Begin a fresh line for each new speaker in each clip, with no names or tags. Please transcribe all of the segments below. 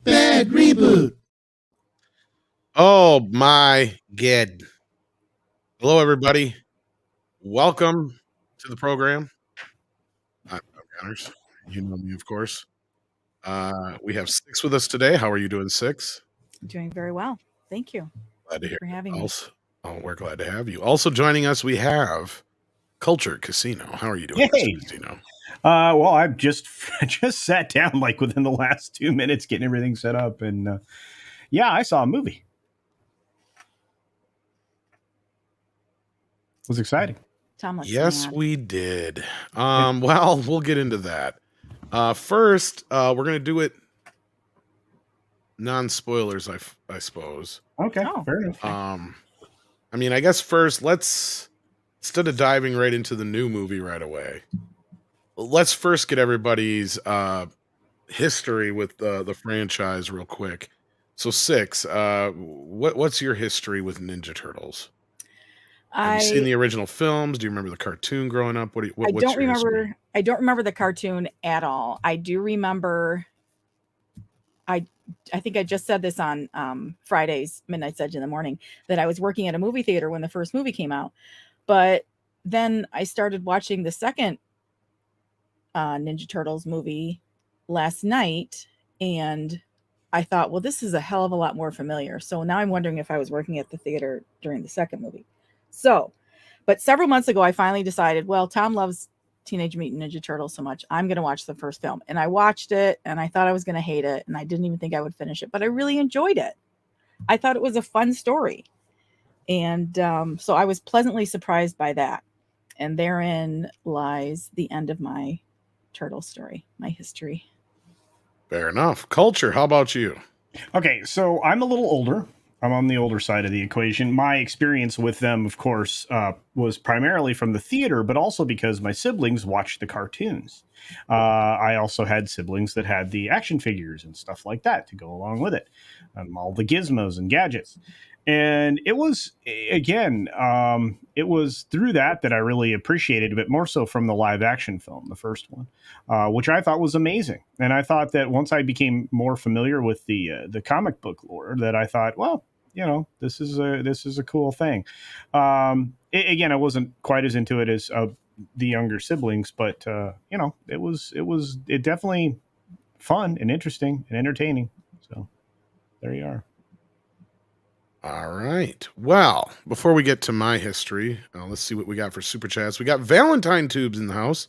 Bad reboot. Oh my god. Hello, everybody. Welcome to the program. I'm Connors. You know me, of course. We have Six with us today. How are you doing, Six?
Doing very well. Thank you.
Glad to hear
for having me.
Also, we're glad to have you. Also joining us, we have Culture Casino. How are you doing,
Hey.
Mr. Casino?
Well, I've just sat down like within the last 2 minutes getting everything set up, and yeah, I saw a movie. It was exciting.
Tom, what's
Yes,
going on?
we did. Well, we'll get into that. First, we're gonna do it non-spoilers, I suppose.
Okay,
Oh,
fair enough.
I mean, I guess first let's, instead of diving right into the new movie right away, let's first get everybody's history with the franchise real quick. So Six, what's your history with Ninja Turtles? Have you seen the original films? Do you remember the cartoon growing up? What's
don't
your history?
remember. I don't remember the cartoon at all. I do remember. I think I just said this on Friday's Midnight Edge in the morning that I was working at a movie theater when the first movie came out, but then I started watching the second Ninja Turtles movie last night, and I thought, well, this is a hell of a lot more familiar. So now I'm wondering if I was working at the theater during the second movie. So, but several months ago, I finally decided, well, Tom loves Teenage Mutant Ninja Turtles so much, I'm going to watch the first film. And I watched it, and I thought I was going to hate it, and I didn't even think I would finish it, but I really enjoyed it. I thought it was a fun story. And so I was pleasantly surprised by that. And therein lies the end of my turtle story, my history.
Fair enough. Culture, how about you?
Okay, so I'm a little older. I'm on the older side of the equation. My experience with them, of course, was primarily from the theater, but also because my siblings watched the cartoons. I also had siblings that had the action figures and stuff like that to go along with it, all the gizmos and gadgets. And it was, again, it was through that I really appreciated it, but more so from the live action film, the first one, which I thought was amazing. And I thought that once I became more familiar with the comic book lore, that I thought, well, you know, this is a cool thing. Again, I wasn't quite as into it as the younger siblings, but you know, it definitely fun and interesting and entertaining. So there you are.
All right. Well, before we get to my history, let's see what we got for super chats. We got Valentine Tubes in the house.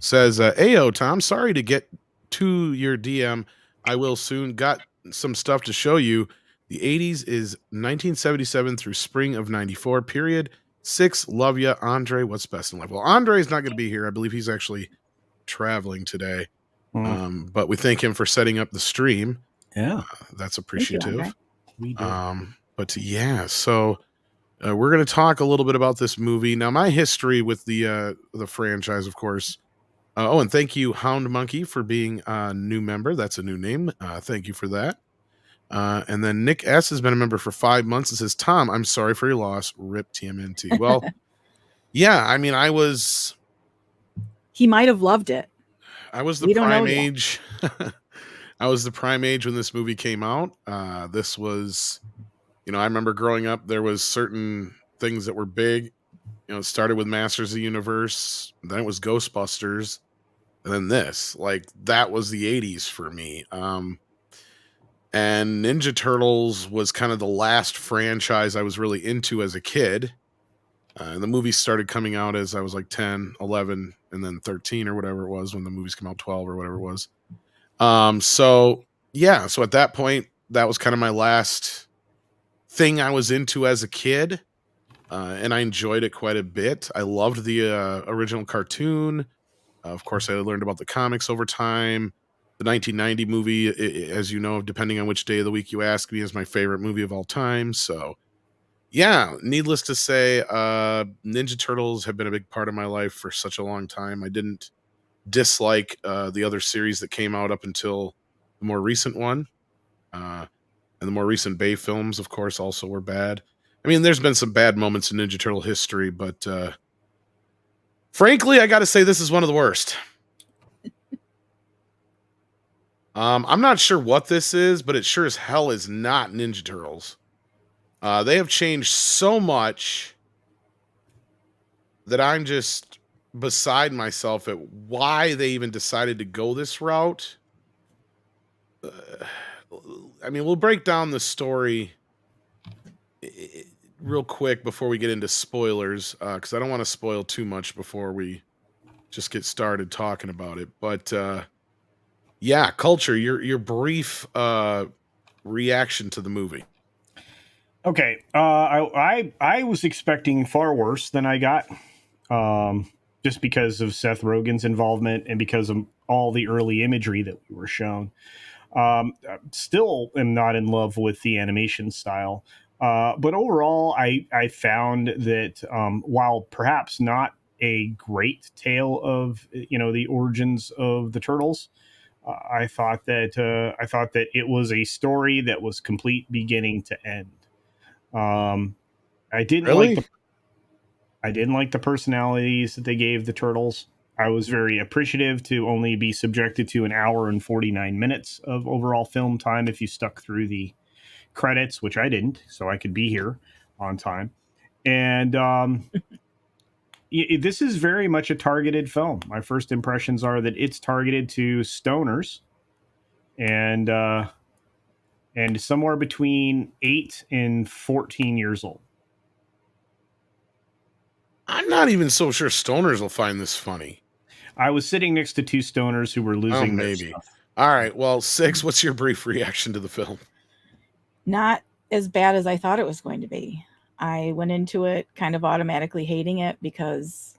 Says, Ayo, Tom, sorry to get to your DM. I will soon. Got some stuff to show you. The 80s is 1977 through spring of 94, period. Six, love ya. Andre, what's best in life? Well, Andre's not going to be here. I believe he's actually traveling today. But we thank him for setting up the stream.
Yeah.
That's appreciative.
We do.
But yeah, so we're going to talk a little bit about this movie. Now, my history with the franchise, of course. And thank you, Hound Monkey, for being a new member. That's a new name. Thank you for that. And then Nick S has been a member for 5 months and says, Tom, I'm sorry for your loss. RIP TMNT. Well, yeah, I mean,
he might have loved it.
I was the prime age. I was the prime age when this movie came out. This was, you know, I remember growing up, there was certain things that were big. You know, it started with Masters of the Universe, then it was Ghostbusters, and then this. Like, that was the 80s for me. And Ninja Turtles was kind of the last franchise I was really into as a kid. And the movies started coming out as I was like 10, 11, and then 13 or whatever it was when the movies came out, 12 or whatever it was. So yeah, so at that point, that was kind of my last thing I was into as a kid. And I enjoyed it quite a bit. I loved the original cartoon. Of course, I learned about the comics over time. The 1990 movie, as you know, depending on which day of the week you ask me, is my favorite movie of all time. So yeah, needless to say, Ninja Turtles have been a big part of my life for such a long time. I didn't dislike the other series that came out up until the more recent one. And the more recent Bay films, of course, also were bad. I mean, there's been some bad moments in Ninja Turtle history, but frankly, I got to say this is one of the worst. I'm not sure what this is, but it sure as hell is not Ninja Turtles. They have changed so much that I'm just beside myself at why they even decided to go this route. I mean, we'll break down the story real quick before we get into spoilers, because I don't want to spoil too much before we just get started talking about it. But yeah, Culture, your brief reaction to the movie.
Okay, I was expecting far worse than I got, just because of Seth Rogen's involvement and because of all the early imagery that we were shown. Still am not in love with the animation style, but overall, I found that while perhaps not a great tale of the origins of the turtles, I thought that it was a story that was complete beginning to end. I didn't
Really?
I didn't like the personalities that they gave the turtles. I was very appreciative to only be subjected to an hour and 49 minutes of overall film time if you stuck through the credits, which I didn't, so I could be here on time. And this is very much a targeted film. My first impressions are that it's targeted to stoners and somewhere between 8 and 14 years old.
I'm not even so sure stoners will find this funny.
I was sitting next to two stoners who were losing their
maybe.
stuff.
All right. Well, Six, what's your brief reaction to the film?
Not as bad as I thought it was going to be. I went into it kind of automatically hating it because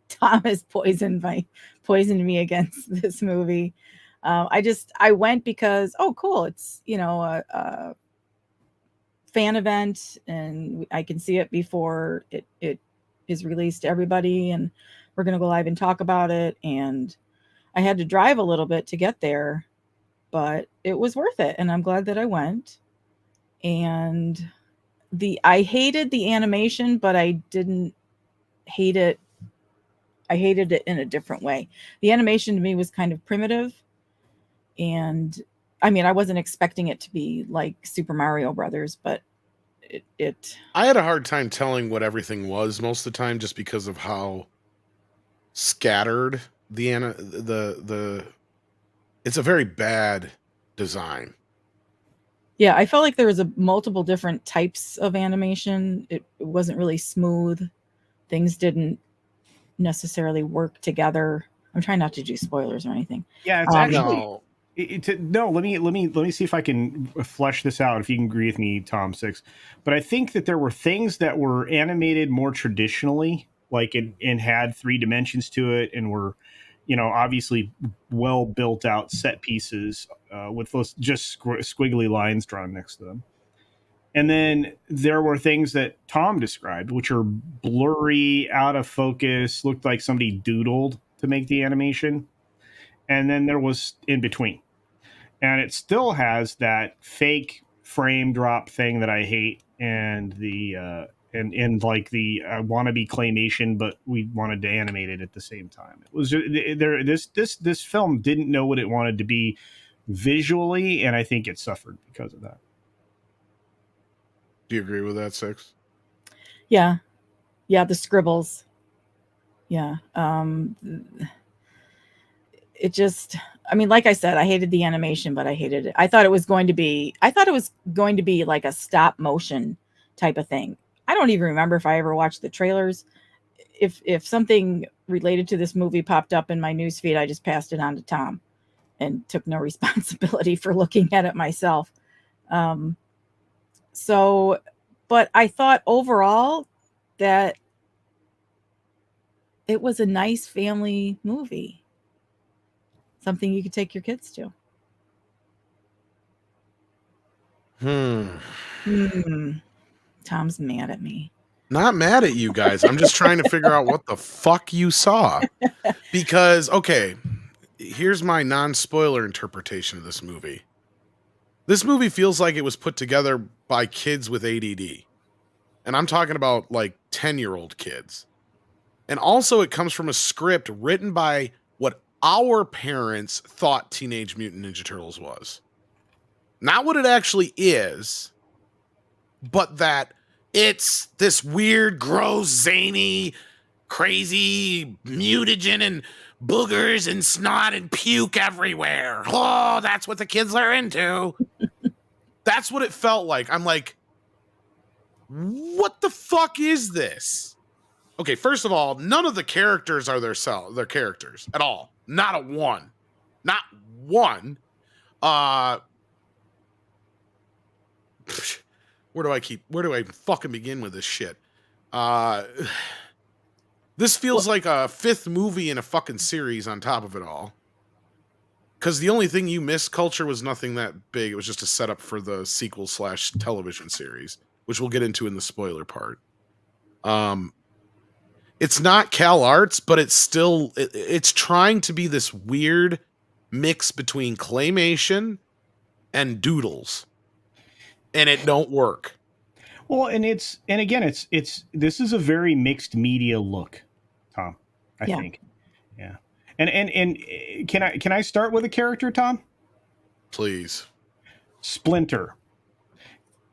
Tom has poisoned me against this movie. I went because, oh, cool, it's a fan event, and I can see it before it is released to everybody, and we're gonna go live and talk about it. And I had to drive a little bit to get there, but it was worth it, and I'm glad that I went. And I hated the animation, but I didn't hate it. I hated it in a different way. The animation to me was kind of primitive, and I mean, I wasn't expecting it to be like Super Mario Brothers, but it
I had a hard time telling what everything was most of the time, just because of how scattered the it's a very bad design.
Yeah, I felt like there was multiple different types of animation. It wasn't really smooth. Things didn't necessarily work together. I'm trying not to do spoilers or anything.
Yeah, it's actually
No.
No. Let me see if I can flesh this out. If you can agree with me, Tom Six. But I think that there were things that were animated more traditionally, like and had 3 dimensions to it, and were, obviously well built out set pieces with those just squiggly lines drawn next to them. And then there were things that Tom described, which are blurry, out of focus, looked like somebody doodled to make the animation. And then there was in between. And it still has that fake frame drop thing that I hate, and the and like the wannabe claymation, but we wanted to animate it at the same time. It was there. This film didn't know what it wanted to be visually, and I think it suffered because of that.
Do you agree with that, Six?
Yeah, the scribbles. Yeah, it just. I mean, like I said, I hated the animation, but I hated it. I thought it was going to be like a stop motion type of thing. I don't even remember if I ever watched the trailers. If something related to this movie popped up in my newsfeed, I just passed it on to Tom and took no responsibility for looking at it myself. But I thought overall that it was a nice family movie. Something you could take your kids to. Tom's mad at me.
Not mad at you guys. I'm just trying to figure out what the fuck you saw. Because, okay, here's my non-spoiler interpretation of this movie. This movie feels like it was put together by kids with ADD. And I'm talking about like 10-year-old kids. And also it comes from a script written by what our parents thought Teenage Mutant Ninja Turtles was. Not what it actually is, but that it's this weird, gross, zany, crazy mutagen and boogers and snot and puke everywhere. Oh, that's what the kids are into. That's what it felt like. I'm like, what the fuck is this? Okay, first of all, none of the characters are their characters at all. Not a one. Not one. Where do I fucking begin with this shit? This feels like a fifth movie in a fucking series on top of it all. Because the only thing you missed, Culture, was nothing that big. It was just a setup for the sequel / television series, which we'll get into in the spoiler part. It's not Cal Arts, but it's still, it's trying to be this weird mix between claymation and doodles. And it don't work.
Well, and this is a very mixed media look, Tom, I think. Yeah. And can I start with a character, Tom?
Please.
Splinter.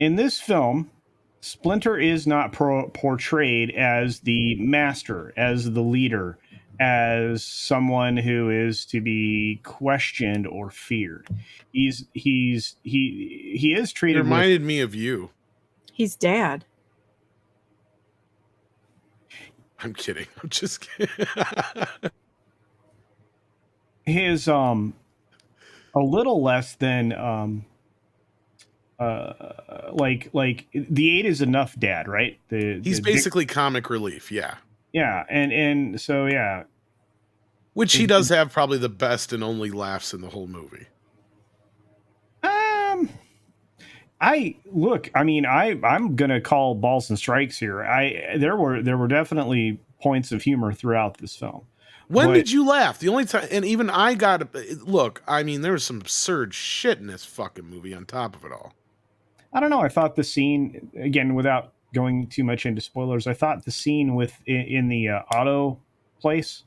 In this film, Splinter is not portrayed as the master, as the leader, as someone who is to be questioned or feared. He is treated.
It reminded me of you.
He's dad.
I'm kidding. I'm just kidding.
His a little less than like the 8 is enough dad, right?
He's basically comic relief, yeah.
Yeah, and so yeah.
Which he does have probably the best and only laughs in the whole movie.
I'm gonna call balls and strikes here. There were definitely points of humor throughout this film.
When did you laugh? The only time, and even I got look. I mean, there was some absurd shit in this fucking movie. On top of it all,
I don't know. I thought the scene, again, without going too much into spoilers, I thought the scene in the auto place,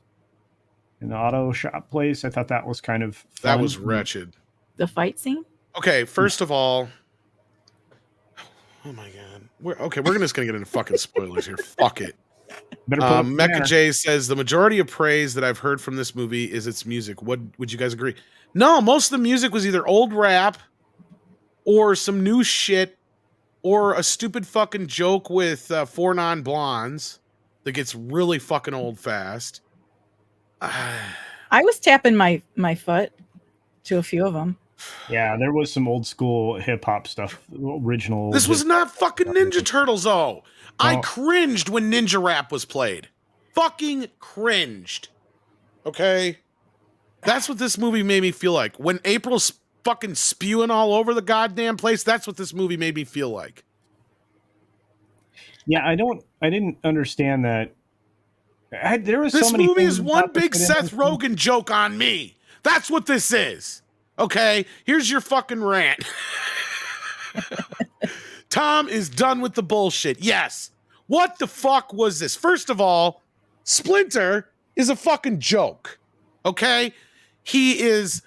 in the auto shop place, I thought that was kind of fun.
That was wretched.
The fight scene.
Okay, first of all. Oh my god. We're just gonna get into fucking spoilers here. Fuck it. Mecha J says the majority of praise that I've heard from this movie is its music. Would you guys agree? No, most of the music was either old rap or some new shit or a stupid fucking joke with 4 non-blondes that gets really fucking old fast.
I was tapping my foot to a few of them.
Yeah, there was some old school hip hop stuff. Original.
This was not fucking Ninja Turtles, though. I cringed when Ninja Rap was played. Fucking cringed. Okay? That's what this movie made me feel like. When April's fucking spewing all over the goddamn place, that's what this movie made me feel like.
Yeah, I didn't understand that. There was
this
so many
movie
things
is one big Seth Rogen joke on me. That's what this is. Okay, here's your fucking rant. Tom is done with the bullshit. Yes. What the fuck was this? First of all, Splinter is a fucking joke. Okay? He is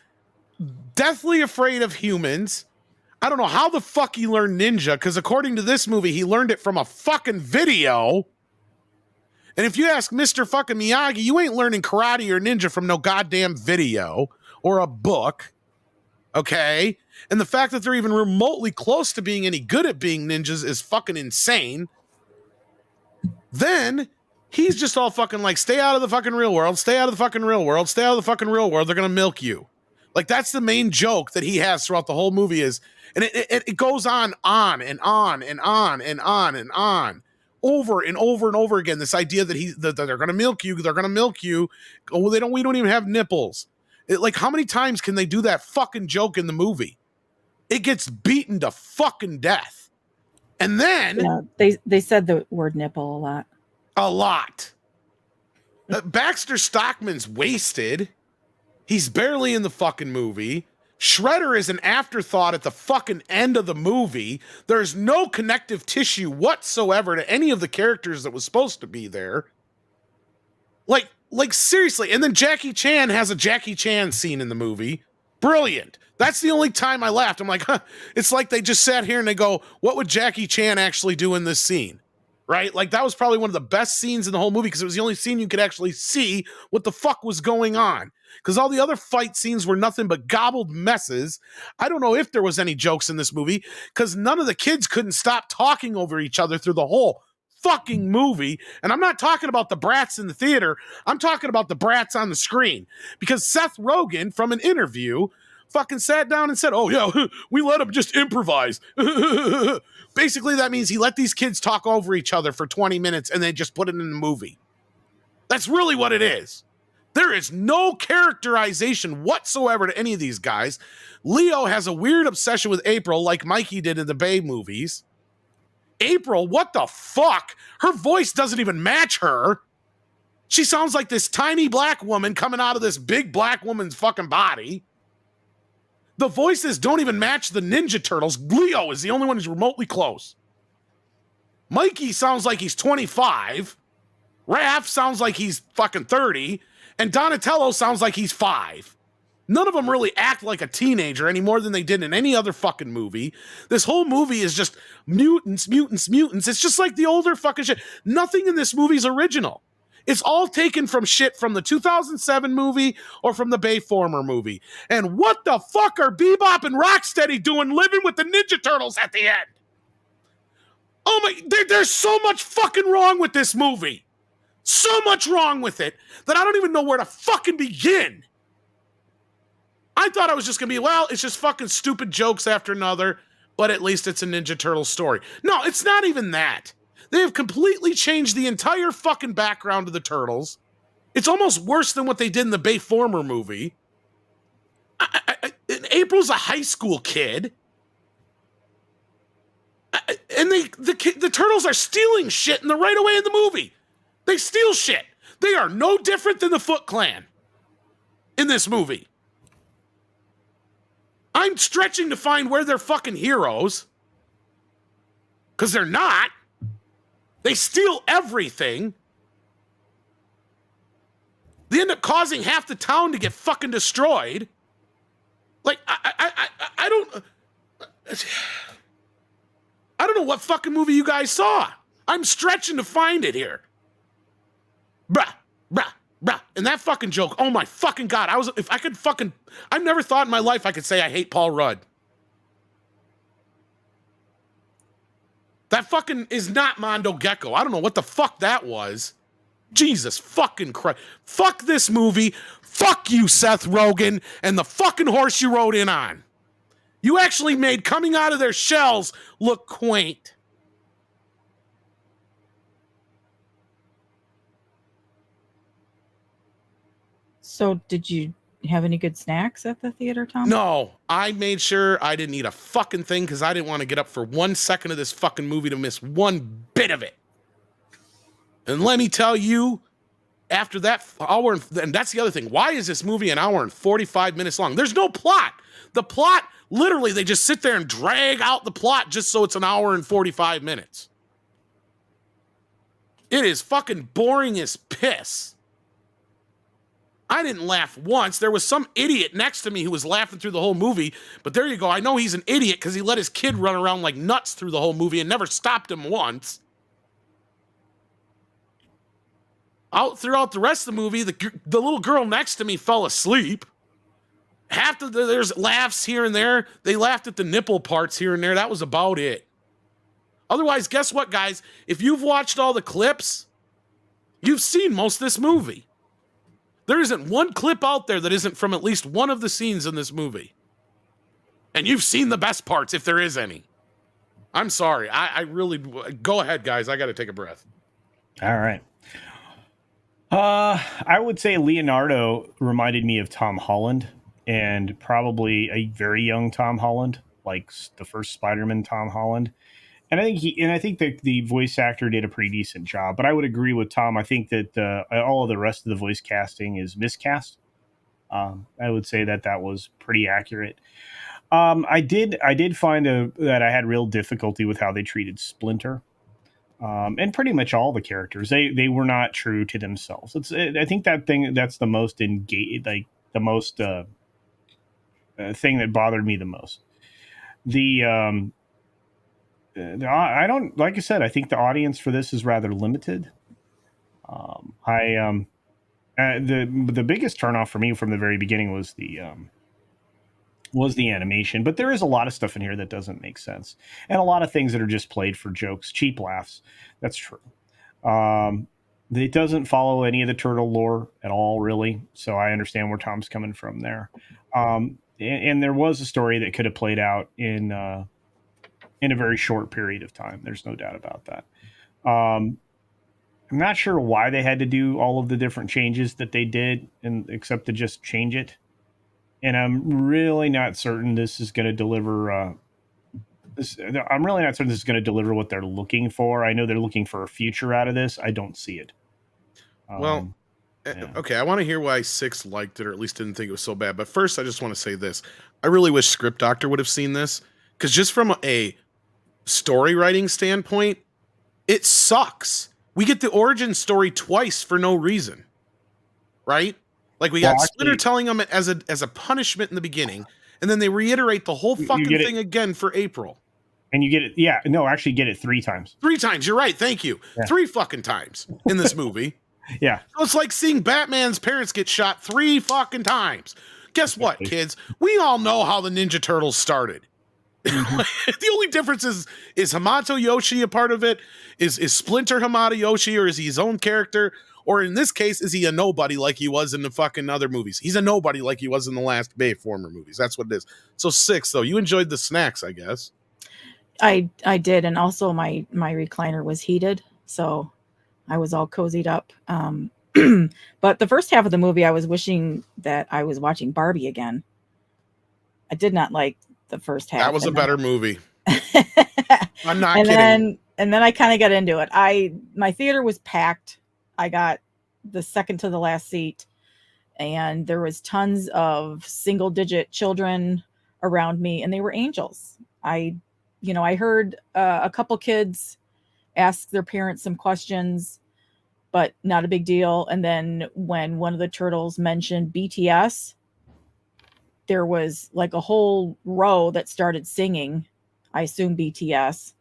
deathly afraid of humans. I don't know how the fuck he learned ninja, because according to this movie, he learned it from a fucking video. And if you ask Mr. fucking Miyagi, you ain't learning karate or ninja from no goddamn video or a book. Okay? And the fact that they're even remotely close to being any good at being ninjas is fucking insane. Then he's just all fucking like, stay out of the fucking real world, stay out of the fucking real world, stay out of the fucking real world. They're going to milk you. Like, that's the main joke that he has throughout the whole movie is, and it goes on and on and on and on and on. Over and over and over again. This idea that they're going to milk you. They're going to milk you. Oh, we don't even have nipples. Like, how many times can they do that fucking joke in the movie? It gets beaten to fucking death. And then
they said the word nipple a lot.
A lot. Baxter Stockman's wasted. He's barely in the fucking movie. Shredder is an afterthought at the fucking end of the movie. There's no connective tissue whatsoever to any of the characters that was supposed to be there. Like Like, seriously. And then Jackie Chan has a Jackie Chan scene in the movie. Brilliant. That's the only time I laughed. I'm like, huh. It's like they just sat here and they go, what would Jackie Chan actually do in this scene? Right? Like, that was probably one of the best scenes in the whole movie because it was the only scene you could actually see what the fuck was going on. Because all the other fight scenes were nothing but gobbled messes. I don't know if there was any jokes in this movie because none of the kids couldn't stop talking over each other through the whole fucking movie. And I'm not talking about the brats in the theater. I'm talking about the brats on the screen. Because Seth Rogen, from an interview, fucking sat down and said, oh, yeah, we let them just improvise. Basically, that means he let these kids talk over each other for 20 minutes and they just put it in the movie. That's really what it is. There is no characterization whatsoever to any of these guys. Leo has a weird obsession with April like Mikey did in the Bay movies. April, what the fuck? Her voice doesn't even match her. She sounds like this tiny black woman coming out of this big black woman's fucking body. The voices don't even match the Ninja Turtles. Leo is the only one who's remotely close. Mikey sounds like he's 25. Raph sounds like he's fucking 30. And Donatello sounds like he's 5. None of them really act like a teenager any more than they did in any other fucking movie. This whole movie is just mutants. It's just like the older fucking shit. Nothing in this movie is original. It's all taken from shit from the 2007 movie or from the Bayformer movie. And what the fuck are Bebop and Rocksteady doing living with the Ninja Turtles at the end? Oh my, there's so much fucking wrong with this movie. So much wrong with it that I don't even know where to fucking begin. I thought I was just going to be, well, it's just fucking stupid jokes after another, but at least it's a Ninja Turtle story. No, it's not even that. They have completely changed the entire fucking background of the Turtles. It's almost worse than what they did in the Bayformer movie. April's a high school kid. And the Turtles are stealing shit in the right away in the movie. They steal shit. They are no different than the Foot Clan in this movie. I'm stretching to find where they're fucking heroes. Because they're not. They steal everything. They end up causing half the town to get fucking destroyed. Like, I don't know what fucking movie you guys saw. I'm stretching to find it here. Bruh. And that fucking joke, oh my fucking God. I've never thought in my life I could say I hate Paul Rudd. That fucking is not Mondo Gecko. I don't know what the fuck that was. Jesus fucking Christ. Fuck this movie. Fuck you, Seth Rogen, and the fucking horse you rode in on. You actually made coming out of their shells look quaint.
So did you have any good snacks at the theater, Tom?
No, I made sure I didn't eat a fucking thing because I didn't want to get up for 1 second of this fucking movie to miss one bit of it. And let me tell you, after that hour, and that's the other thing. Why is this movie an hour and 45 minutes long? There's no plot. The plot, literally, they just sit there and drag out the plot just so it's an hour and 45 minutes. It is fucking boring as piss. I didn't laugh once. There was some idiot next to me who was laughing through the whole movie. But there you go. I know he's an idiot because he let his kid run around like nuts through the whole movie and never stopped him once. Throughout the rest of the movie, the little girl next to me fell asleep. There's laughs here and there. They laughed at the nipple parts here and there. That was about it. Otherwise, guess what, guys? If you've watched all the clips, you've seen most of this movie. There isn't one clip out there that isn't from at least one of the scenes in this movie. And you've seen the best parts, if there is any. I'm sorry. I really... Go ahead, guys. I got to take a breath.
All right. I would say Leonardo reminded me of Tom Holland, and probably a very young Tom Holland, like the first Spider-Man Tom Holland. And I think that the voice actor did a pretty decent job. But I would agree with Tom. I think that all of the rest of the voice casting is miscast. I would say that was pretty accurate. I did find that I had real difficulty with how they treated Splinter. and pretty much all the characters, they were not true to themselves. I think that's the most thing that bothered me the most. I don't, like I said, I think the audience for this is rather limited. The biggest turnoff for me from the very beginning was the animation, but there is a lot of stuff in here that doesn't make sense, and a lot of things that are just played for jokes, cheap laughs. That's true. It doesn't follow any of the turtle lore at all, really. So I understand where Tom's coming from there. And there was a story that could have played out in a very short period of time. There's no doubt about that. I'm not sure why they had to do all of the different changes that they did, except to just change it. And I'm really not certain this is going to deliver. I'm really not certain this is going to deliver what they're looking for. I know they're looking for a future out of this. I don't see it.
Well,
yeah.
Okay, I want to hear why Six liked it, or at least didn't think it was so bad. But first, I just want to say this. I really wish Script Doctor would have seen this, because just from a story writing standpoint, it sucks. We get the origin story twice for no reason, right? Like we got Splinter telling them as a punishment in the beginning, and then they reiterate the whole fucking thing again for April.
And you get it, yeah. No, actually get it 3 times.
3 times, you're right, thank you. Yeah. 3 fucking times in this movie.
Yeah.
So it's like seeing Batman's parents get shot 3 fucking times. Guess what, kids? We all know how the Ninja Turtles started. Mm-hmm. The only difference is Hamato Yoshi a part of it? Is Splinter Hamato Yoshi, or is he his own character? Or in this case, is he a nobody like he was in the fucking other movies? He's a nobody like he was in the last Bayformer movies. That's what it is. So 6, though. You enjoyed the snacks, I guess.
I did, and also my recliner was heated, so I was all cozied up. But the first half of the movie, I was wishing that I was watching Barbie again. I did not like the first half.
That was a better movie. I'm not kidding.
And then I kind of got into it. My theater was packed. I got the second to the last seat, and there was tons of single-digit children around me, and they were angels. I heard a couple kids ask their parents some questions, but not a big deal. And then when one of the turtles mentioned BTS, there was like a whole row that started singing, I assume BTS,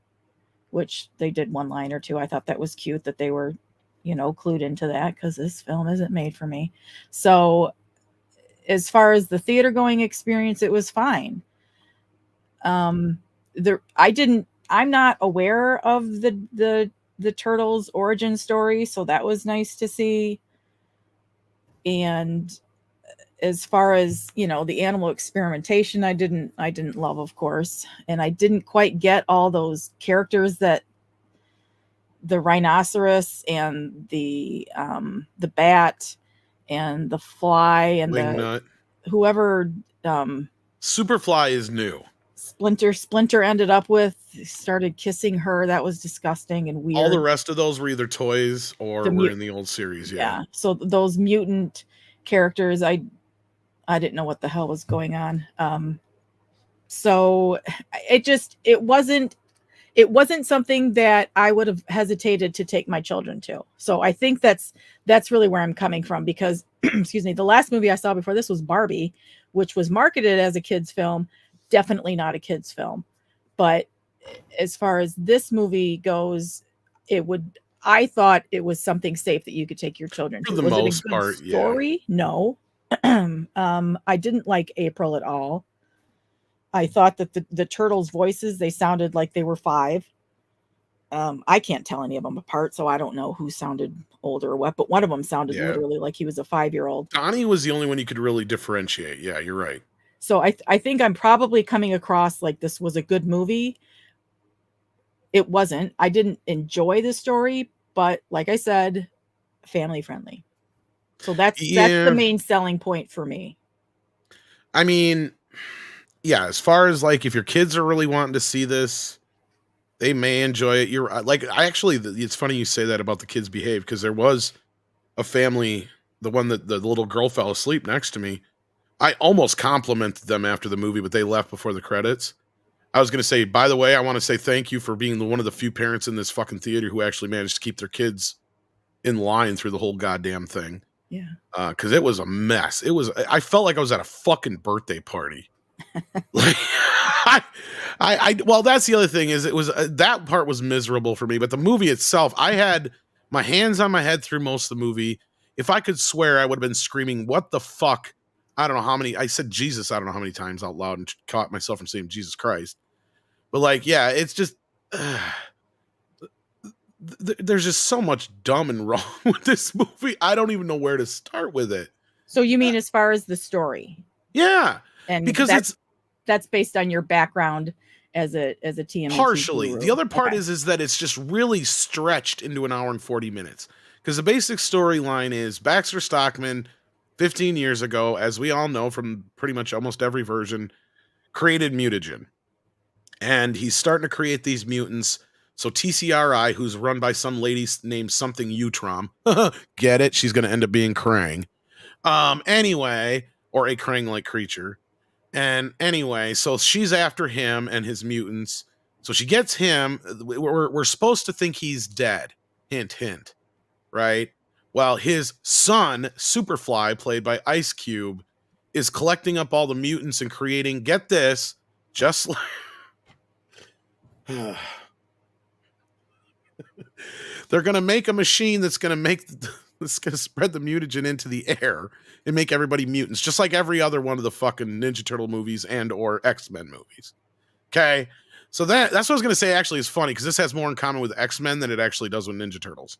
which they did one line or two. I thought that was cute that they were, clued into that, because this film isn't made for me. So as far as the theater going experience, it was fine. I'm not aware of the Turtles origin story, so that was nice to see. And as far as the animal experimentation, I didn't love, of course, and I didn't quite get all those characters, that the rhinoceros and the bat and the fly and
Wingnut.
Whoever
Superfly is new.
Splinter ended up with, started kissing her. That was disgusting and weird.
All the rest of those were either toys or were in the old series. Yeah. So
those mutant characters, I didn't know what the hell was going on. So it wasn't something that I would have hesitated to take my children to. So I think that's really where I'm coming from, because excuse me, the last movie I saw before this was Barbie, which was marketed as a kid's film. Definitely not a kid's film. But as far as this movie goes, I thought it was something safe that you could take your children to.
For the most part,
story? Yeah. No. I didn't like April at all. I thought that the turtles' voices, they sounded like they were 5. I can't tell any of them apart, so I don't know who sounded older or what, but one of them sounded literally like he was a 5-year-old.
Donnie was the only one you could really differentiate. Yeah, you're right.
So I think I'm probably coming across like this was a good movie. It wasn't. I didn't enjoy the story, but like I said, family friendly. So that's the main selling point for me.
I mean, yeah, as far as like if your kids are really wanting to see this, they may enjoy it. You're like, it's funny you say that about the kids behave, because there was a family, the one that the little girl fell asleep next to me. I almost complimented them after the movie, but they left before the credits. I was going to say, by the way, I want to say thank you for being one of the few parents in this fucking theater who actually managed to keep their kids in line through the whole goddamn thing.
Yeah.
Because it was a mess. I felt like I was at a fucking birthday party. Like, well, that's the other thing is that part was miserable for me, but the movie itself, I had my hands on my head through most of the movie. If I could swear, I would have been screaming, "What the fuck?" I don't know how many. I said Jesus, I don't know how many times out loud, and caught myself from saying Jesus Christ. But like, yeah, it's just there's just so much dumb and wrong with this movie. I don't even know where to start with it.
So you mean as far as the story?
Yeah,
and
because
that's based on your background as a TMNT
partially.
guru.
The other part is that it's just really stretched into an hour and 40 minutes. Because the basic storyline is Baxter Stockman, 15 years ago, as we all know from pretty much almost every version, created mutagen. And he's starting to create these mutants. So TCRI, who's run by some lady named something Utrom, get it? She's going to end up being Krang. Anyway, or a Krang-like creature. And anyway, so she's after him and his mutants. So she gets him. We're supposed to think he's dead. Hint, hint. Right? Well, his son, Superfly, played by Ice Cube, is collecting up all the mutants and creating, get this, just like... They're going to make a machine that's going to spread the mutagen into the air and make everybody mutants, just like every other one of the fucking Ninja Turtle movies and or X-Men movies. Okay? So that's what I was going to say actually is funny, because this has more in common with X-Men than it actually does with Ninja Turtles.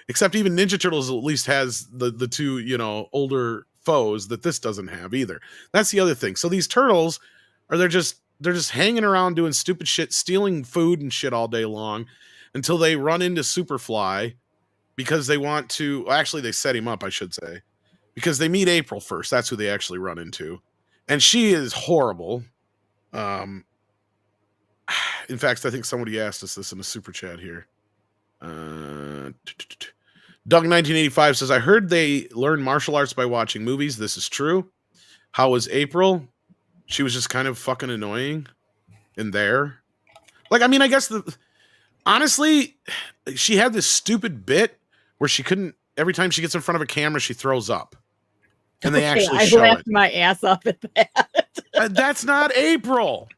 Except even Ninja Turtles at least has the two, older foes that this doesn't have either. That's the other thing. So these turtles they're just hanging around doing stupid shit, stealing food and shit all day long until they run into Superfly because they want to, actually they set him up, I should say, because they meet April first. That's who they actually run into. And she is horrible. In fact, I think somebody asked us this in a super chat here. Doug 1985 says, I heard they learn martial arts by watching movies. This is true. How was April? She was just kind of fucking annoying in there. Like, I mean, I guess honestly, she had this stupid bit where she couldn't, every time she gets in front of a camera, she throws up. And they actually show it. I laughed
my ass off at that.
That's not April.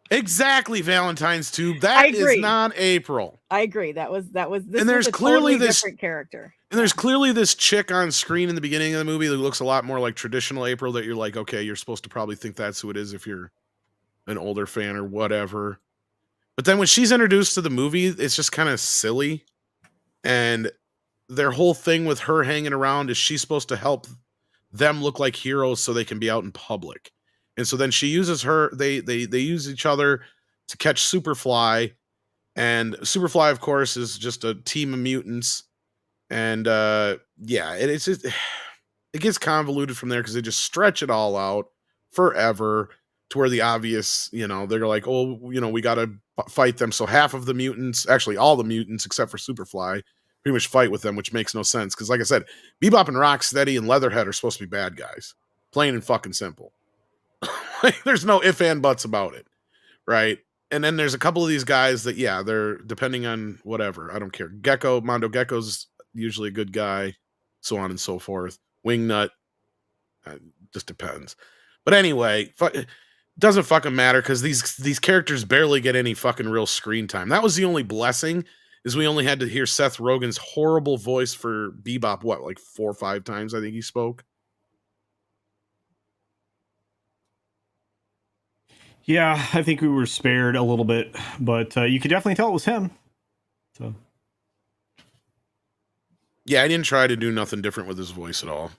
Exactly, Valentine's Tube. That is not April.
I agree. This
and there's
was
clearly
totally
this
different character.
And there's clearly this chick on screen in the beginning of the movie that looks a lot more like traditional April, that you're like, okay, you're supposed to probably think that's who it is if you're an older fan or whatever. But then when she's introduced to the movie, it's just kind of silly. And their whole thing with her hanging around is she's supposed to help them look like heroes so they can be out in public. And so then she uses her, they use each other to catch Superfly. And Superfly, of course, is just a team of mutants. And it gets convoluted from there because they just stretch it all out forever to where the obvious, they're like, oh, we got to fight them. So half of the mutants, actually all the mutants except for Superfly, pretty much fight with them, which makes no sense. Because like I said, Bebop and Rocksteady and Leatherhead are supposed to be bad guys. Plain and fucking simple. There's no ifs and buts about it. Right? And then there's a couple of these guys that, they're depending on whatever. I don't care. Mondo Gecko's usually a good guy, so on and so forth. Wingnut, just depends. But anyway, doesn't fucking matter because these characters barely get any fucking real screen time. That was the only blessing, is we only had to hear Seth Rogen's horrible voice for Bebop, like 4 or 5 times I think he spoke.
Yeah, I think we were spared a little bit, but you could definitely tell it was him. So.
Yeah, I didn't try to do nothing different with his voice at all.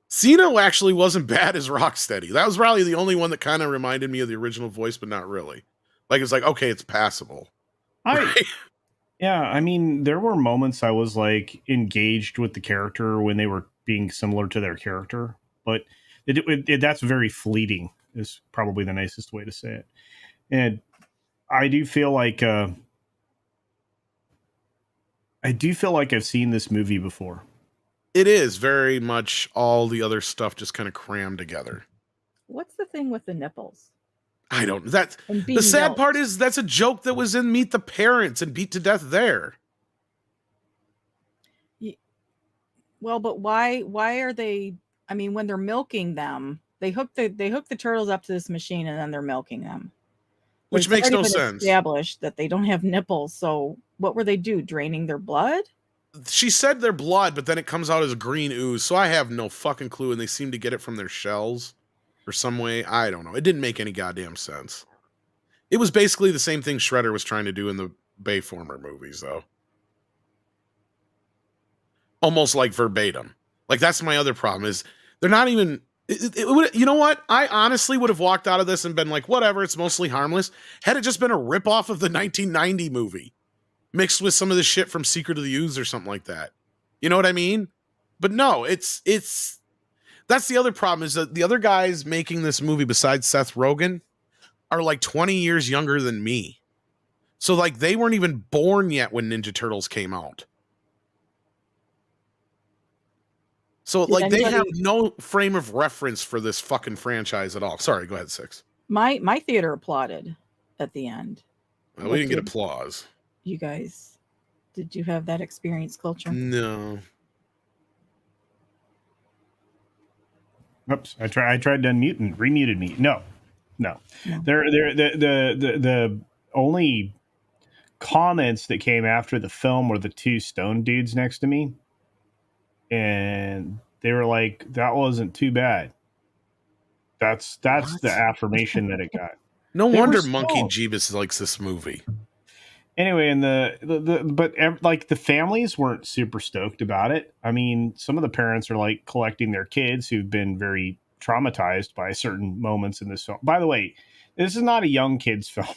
Cena actually wasn't bad as Rocksteady. That was probably the only one that kind of reminded me of the original voice, but not really. Like, it's like, okay, it's passable.
Yeah, I mean, there were moments I was like engaged with the character when they were being similar to their character, but that's very fleeting is probably the nicest way to say it. And I do feel like I've seen this movie before.
It is very much all the other stuff just kind of crammed together.
What's the thing with the nipples?
I don't. That
And
the
being
sad
milked?
part is that's a joke that was in Meet the Parents and beat to death there.
Well, but why are they? I mean, when they're milking them, they hook the turtles up to this machine and then they're milking them. But
Which
it's
makes
already
no
been
sense.
established that they don't have nipples. So what were they do? Draining their blood?
She said their blood, but then it comes out as green ooze. So I have no fucking clue. And they seem to get it from their shells or some way. I don't know. It didn't make any goddamn sense. It was basically the same thing Shredder was trying to do in the Bayformer movies, though. Almost like verbatim. Like, that's my other problem is they're not even... you know what? I honestly would have walked out of this and been like, whatever, it's mostly harmless. Had it just been a ripoff of the 1990 movie mixed with some of the shit from Secret of the Ooze or something like that. You know what I mean? But no, it's that's the other problem is that the other guys making this movie besides Seth Rogen are like 20 years younger than me. So like they weren't even born yet when Ninja Turtles came out. So
Did
like they
anybody-
have no frame of reference for this fucking franchise at all. Sorry, go ahead, Six.
My theater applauded at the end.
We didn't get applause.
You guys, did you have that experience, Culture?
No.
Oops, I tried to unmute and remuted me. No. The only comments that came after the film were the two stone dudes next to me, and they were like, "That wasn't too bad." That's
What?
the affirmation that it got.
No
They were
wonder
small.
Monkey Jeebus likes this movie.
Anyway, and like the families weren't super stoked about it. I mean, some of the parents are like collecting their kids who've been very traumatized by certain moments in this film. By the way, this is not a young kids film.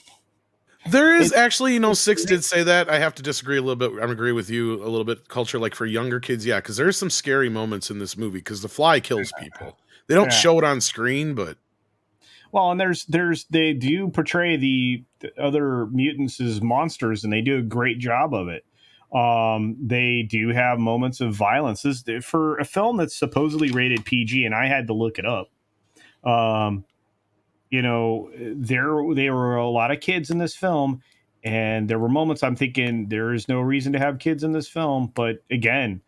There is actually, Six did say that. I have to disagree a little bit. I agree with you a little bit. Culture, like for younger kids, yeah, because there's some scary moments in this movie because the fly kills people. They don't show it on screen, but
well, and they do portray the other mutants as monsters, and they do a great job of it. They do have moments of violence. This for a film that's supposedly rated PG, and I had to look it up. There were a lot of kids in this film, and there were moments I'm thinking there is no reason to have kids in this film. But again,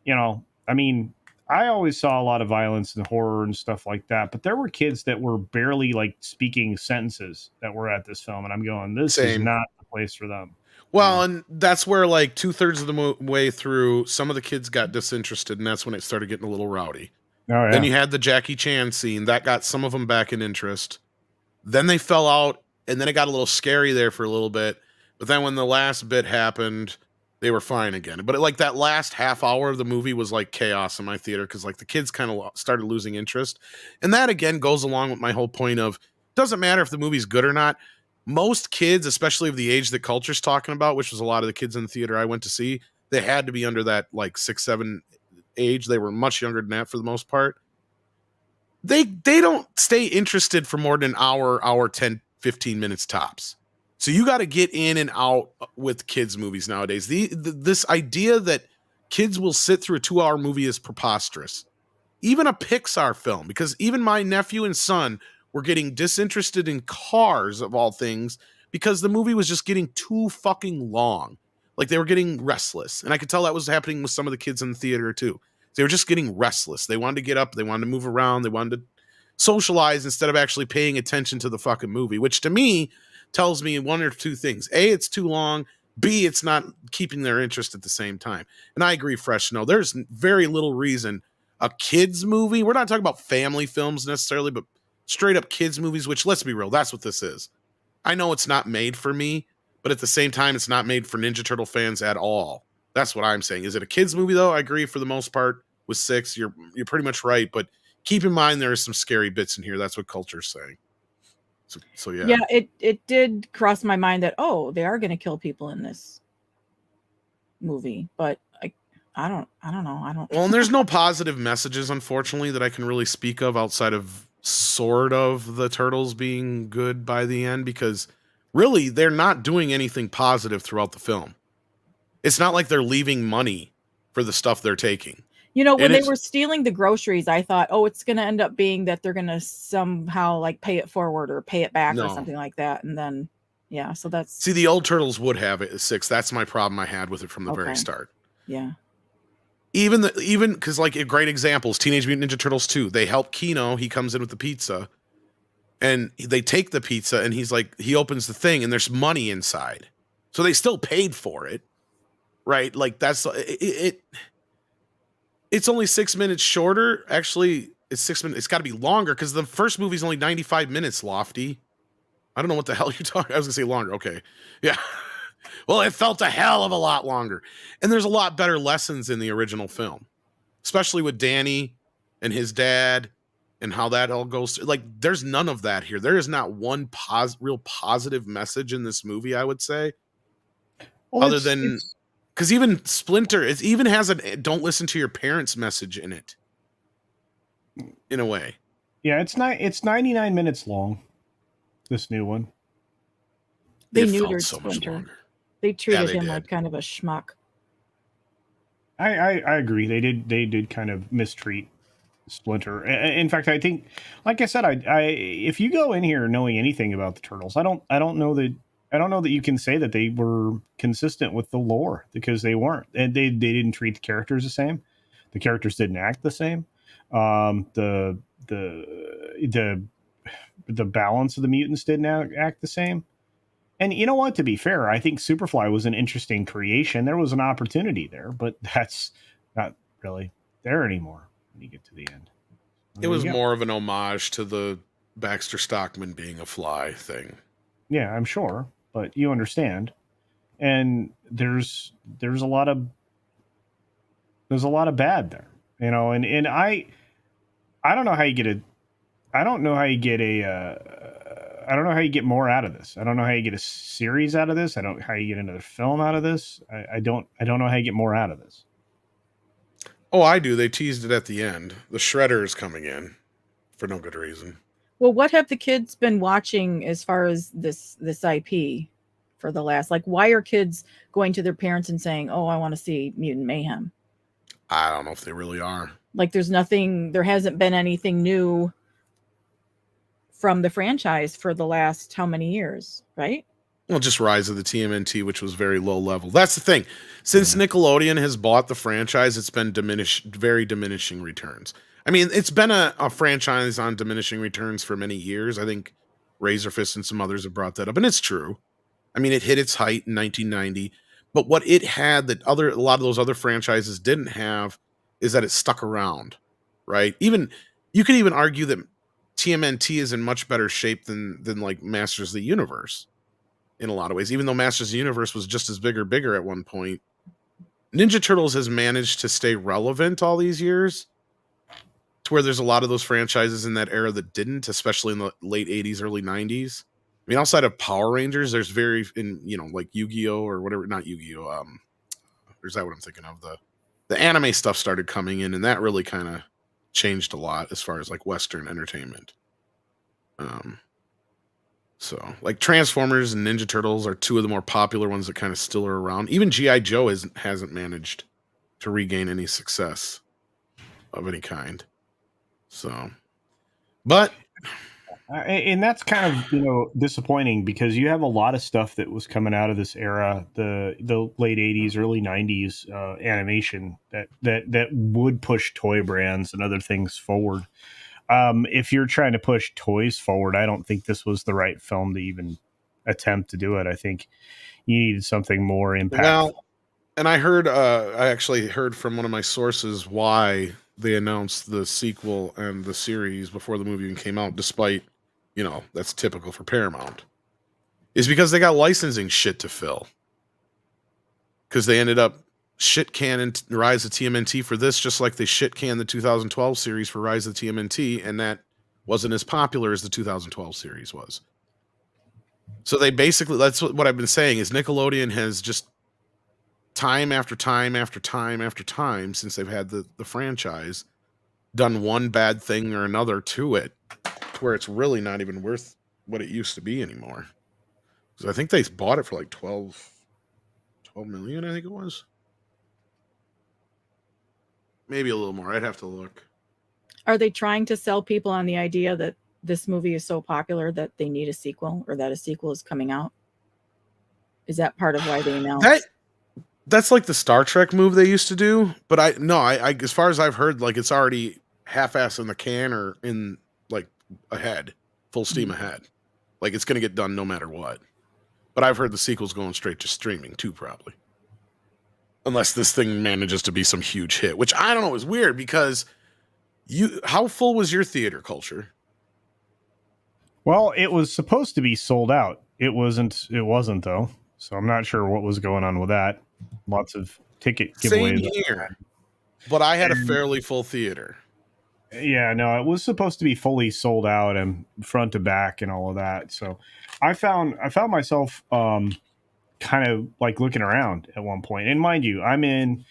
I mean, I always saw a lot of violence and horror and stuff like that, but there were kids that were barely like speaking sentences that were at this film, and I'm going, this is not the place for them.
Well, and that's where like 2/3 of the way through, some of the kids got disinterested, and that's when it started getting a little rowdy.
Oh, yeah.
Then you had the Jackie Chan scene that got some of them back in interest. Then they fell out, and then it got a little scary there for a little bit. But then when the last bit happened, they were fine again. But like that last half hour of the movie was like chaos in my theater because like the kids kind of started losing interest. And that again goes along with my whole point of doesn't matter if the movie's good or not. Most kids, especially of the age that Culture's talking about, which was a lot of the kids in the theater I went to see, they had to be under that like 6, 7 age. They were much younger than that for the most part. They don't stay interested for more than an hour 10, 15 minutes tops. So you got to get in and out with kids movies nowadays. This idea that kids will sit through a 2-hour movie is preposterous. Even a Pixar film, because even my nephew and son were getting disinterested in Cars of all things because the movie was just getting too fucking long. Like they were getting restless. And I could tell that was happening with some of the kids in the theater too. They were just getting restless. They wanted to get up. They wanted to move around. They wanted to socialize instead of actually paying attention to the fucking movie, which to me tells me one or two things. A, it's too long. B, it's not keeping their interest at the same time. And I agree, Fresh. No, there's very little reason a kids movie, we're not talking about family films necessarily, but straight up kids movies, which let's be real, that's what this is. I know it's not made for me, but at the same time, it's not made for Ninja Turtle fans at all. That's what I'm saying. Is it a kids movie though? I agree for the most part with 6. You're pretty much right, but keep in mind there are some scary bits in here. That's what Culture's saying. So yeah.
Yeah, it did cross my mind that they are going to kill people in this movie, but I don't know.
Well, and there's no positive messages, unfortunately, that I can really speak of outside of sort of the turtles being good by the end, because really they're not doing anything positive throughout the film. It's not like they're leaving money for the stuff they're taking.
You know, when
And
they
it's
were stealing the groceries, I thought, oh, it's going to end up being that they're going to somehow like pay it forward or pay it back or
no.
something like that. And then, yeah, so that's
See, the old Turtles would have it at 6. That's my problem I had with it from the very
okay.
start.
Yeah.
Even because like a great example is Teenage Mutant Ninja Turtles 2. They help Kino. He comes in with the pizza, and they take the pizza, and he's like, he opens the thing, and there's money inside. So they still paid for it, right? Like that's it's only 6 minutes shorter. Actually, it's 6 minutes. It's got to be longer because the first movie's only 95 minutes. Lofty. I don't know what the hell you're talking. I was gonna say longer. Okay, yeah. Well, it felt a hell of a lot longer, and there's a lot better lessons in the original film, especially with Danny and his dad and how that all goes. Like, there's none of that here. There is not one real positive message in this movie, I would say,
Well,
other than because even Splinter, it even has a "don't listen to your parents" message in it, in a way.
yeah, it's 99 minutes long. This new one.
They
It
neutered
felt so much
Splinter.
longer.
They treated
they
him
did.
like kind of a schmuck.
I agree. They did kind of mistreat Splinter. In fact, I think, like I said, I if you go in here knowing anything about the Turtles, I don't know that you can say that they were consistent with the lore, because they weren't. And they didn't treat the characters the same. The characters didn't act the same. The balance of the mutants didn't act the same. And you know what? To be fair, I think Superfly was an interesting creation. There was an opportunity there, but that's not really there anymore when you get to the end.
It was more of an homage to the Baxter Stockman being a fly thing.
Yeah, I'm sure, but you understand. And there's a lot of bad there, you know. And I don't know how you get a I don't know how you get I don't know how you get more out of this. I don't know how you get a series out of this. I don't know how you get another film out of this. I don't know how you get more out of this.
Oh, I do. They teased it at the end. The Shredder is coming in for no good reason.
Well, what have the kids been watching as far as this IP for the last, like, why are kids going to their parents and saying, oh, I want to see Mutant Mayhem?
I don't know if they really are.
Like, there hasn't been anything new from the franchise for the last how many years, right?
Well, just Rise of the TMNT, which was very low level. That's the thing. Since Nickelodeon has bought the franchise, it's been very diminishing returns. I mean, it's been a franchise on diminishing returns for many years. I think Razorfist and some others have brought that up, and it's true. I mean, it hit its height in 1990, but what it had that a lot of those other franchises didn't have is that it stuck around, right? Even you could even argue that TMNT is in much better shape than like Masters of the Universe in a lot of ways. Even though Masters of the Universe was just as bigger at one point, Ninja Turtles has managed to stay relevant all these years, to where there's a lot of those franchises in that era that didn't, especially in the late 80s, early 90s. I mean, outside of Power Rangers, there's like Yu-Gi-Oh! Or whatever, not Yu-Gi-Oh! Or is that what I'm thinking of? The anime stuff started coming in, and that really kind of changed a lot as far as like Western entertainment. So like Transformers and Ninja Turtles are two of the more popular ones that kind of still are around. Even G.I. Joe hasn't managed to regain any success of any kind. So, but
and that's kind of disappointing, because you have a lot of stuff that was coming out of this era, the late 80s, early 90s animation that would push toy brands and other things forward. If you're trying to push toys forward, I don't think this was the right film to even attempt to do it. I think you needed something more impactful.
Well, and I actually heard from one of my sources why they announced the sequel and the series before the movie even came out, despite, that's typical for Paramount, is because they got licensing shit to fill. Because they ended up shit canning Rise of TMNT for this, just like they shit canned the 2012 series for Rise of TMNT, and that wasn't as popular as the 2012 series was. So they basically, that's what I've been saying, is Nickelodeon has just time after time after time after time since they've had the franchise done one bad thing or another to it, to where it's really not even worth what it used to be anymore. So I think they bought it for like 12 million, I think it was. maybe a little more. I'd have to look.
Are they trying to sell people on the idea that this movie is so popular that they need a sequel, or that a sequel is coming out? Is that part of why they announced?
That's like the Star Trek move they used to do. But I as far as I've heard, like it's already half-ass in the can or in like ahead, full steam ahead. Like it's going to get done no matter what. But I've heard the sequel's going straight to streaming too, probably. Unless this thing manages to be some huge hit, which I don't know is weird because how full was your theater culture?
Well, it was supposed to be sold out. It wasn't though. So I'm not sure what was going on with that. Lots of ticket giveaways.
Same here. But I had a fairly full theater.
Yeah, no, it was supposed to be fully sold out and front to back and all of that. So I found myself kind of like looking around at one point. And mind you, I'm in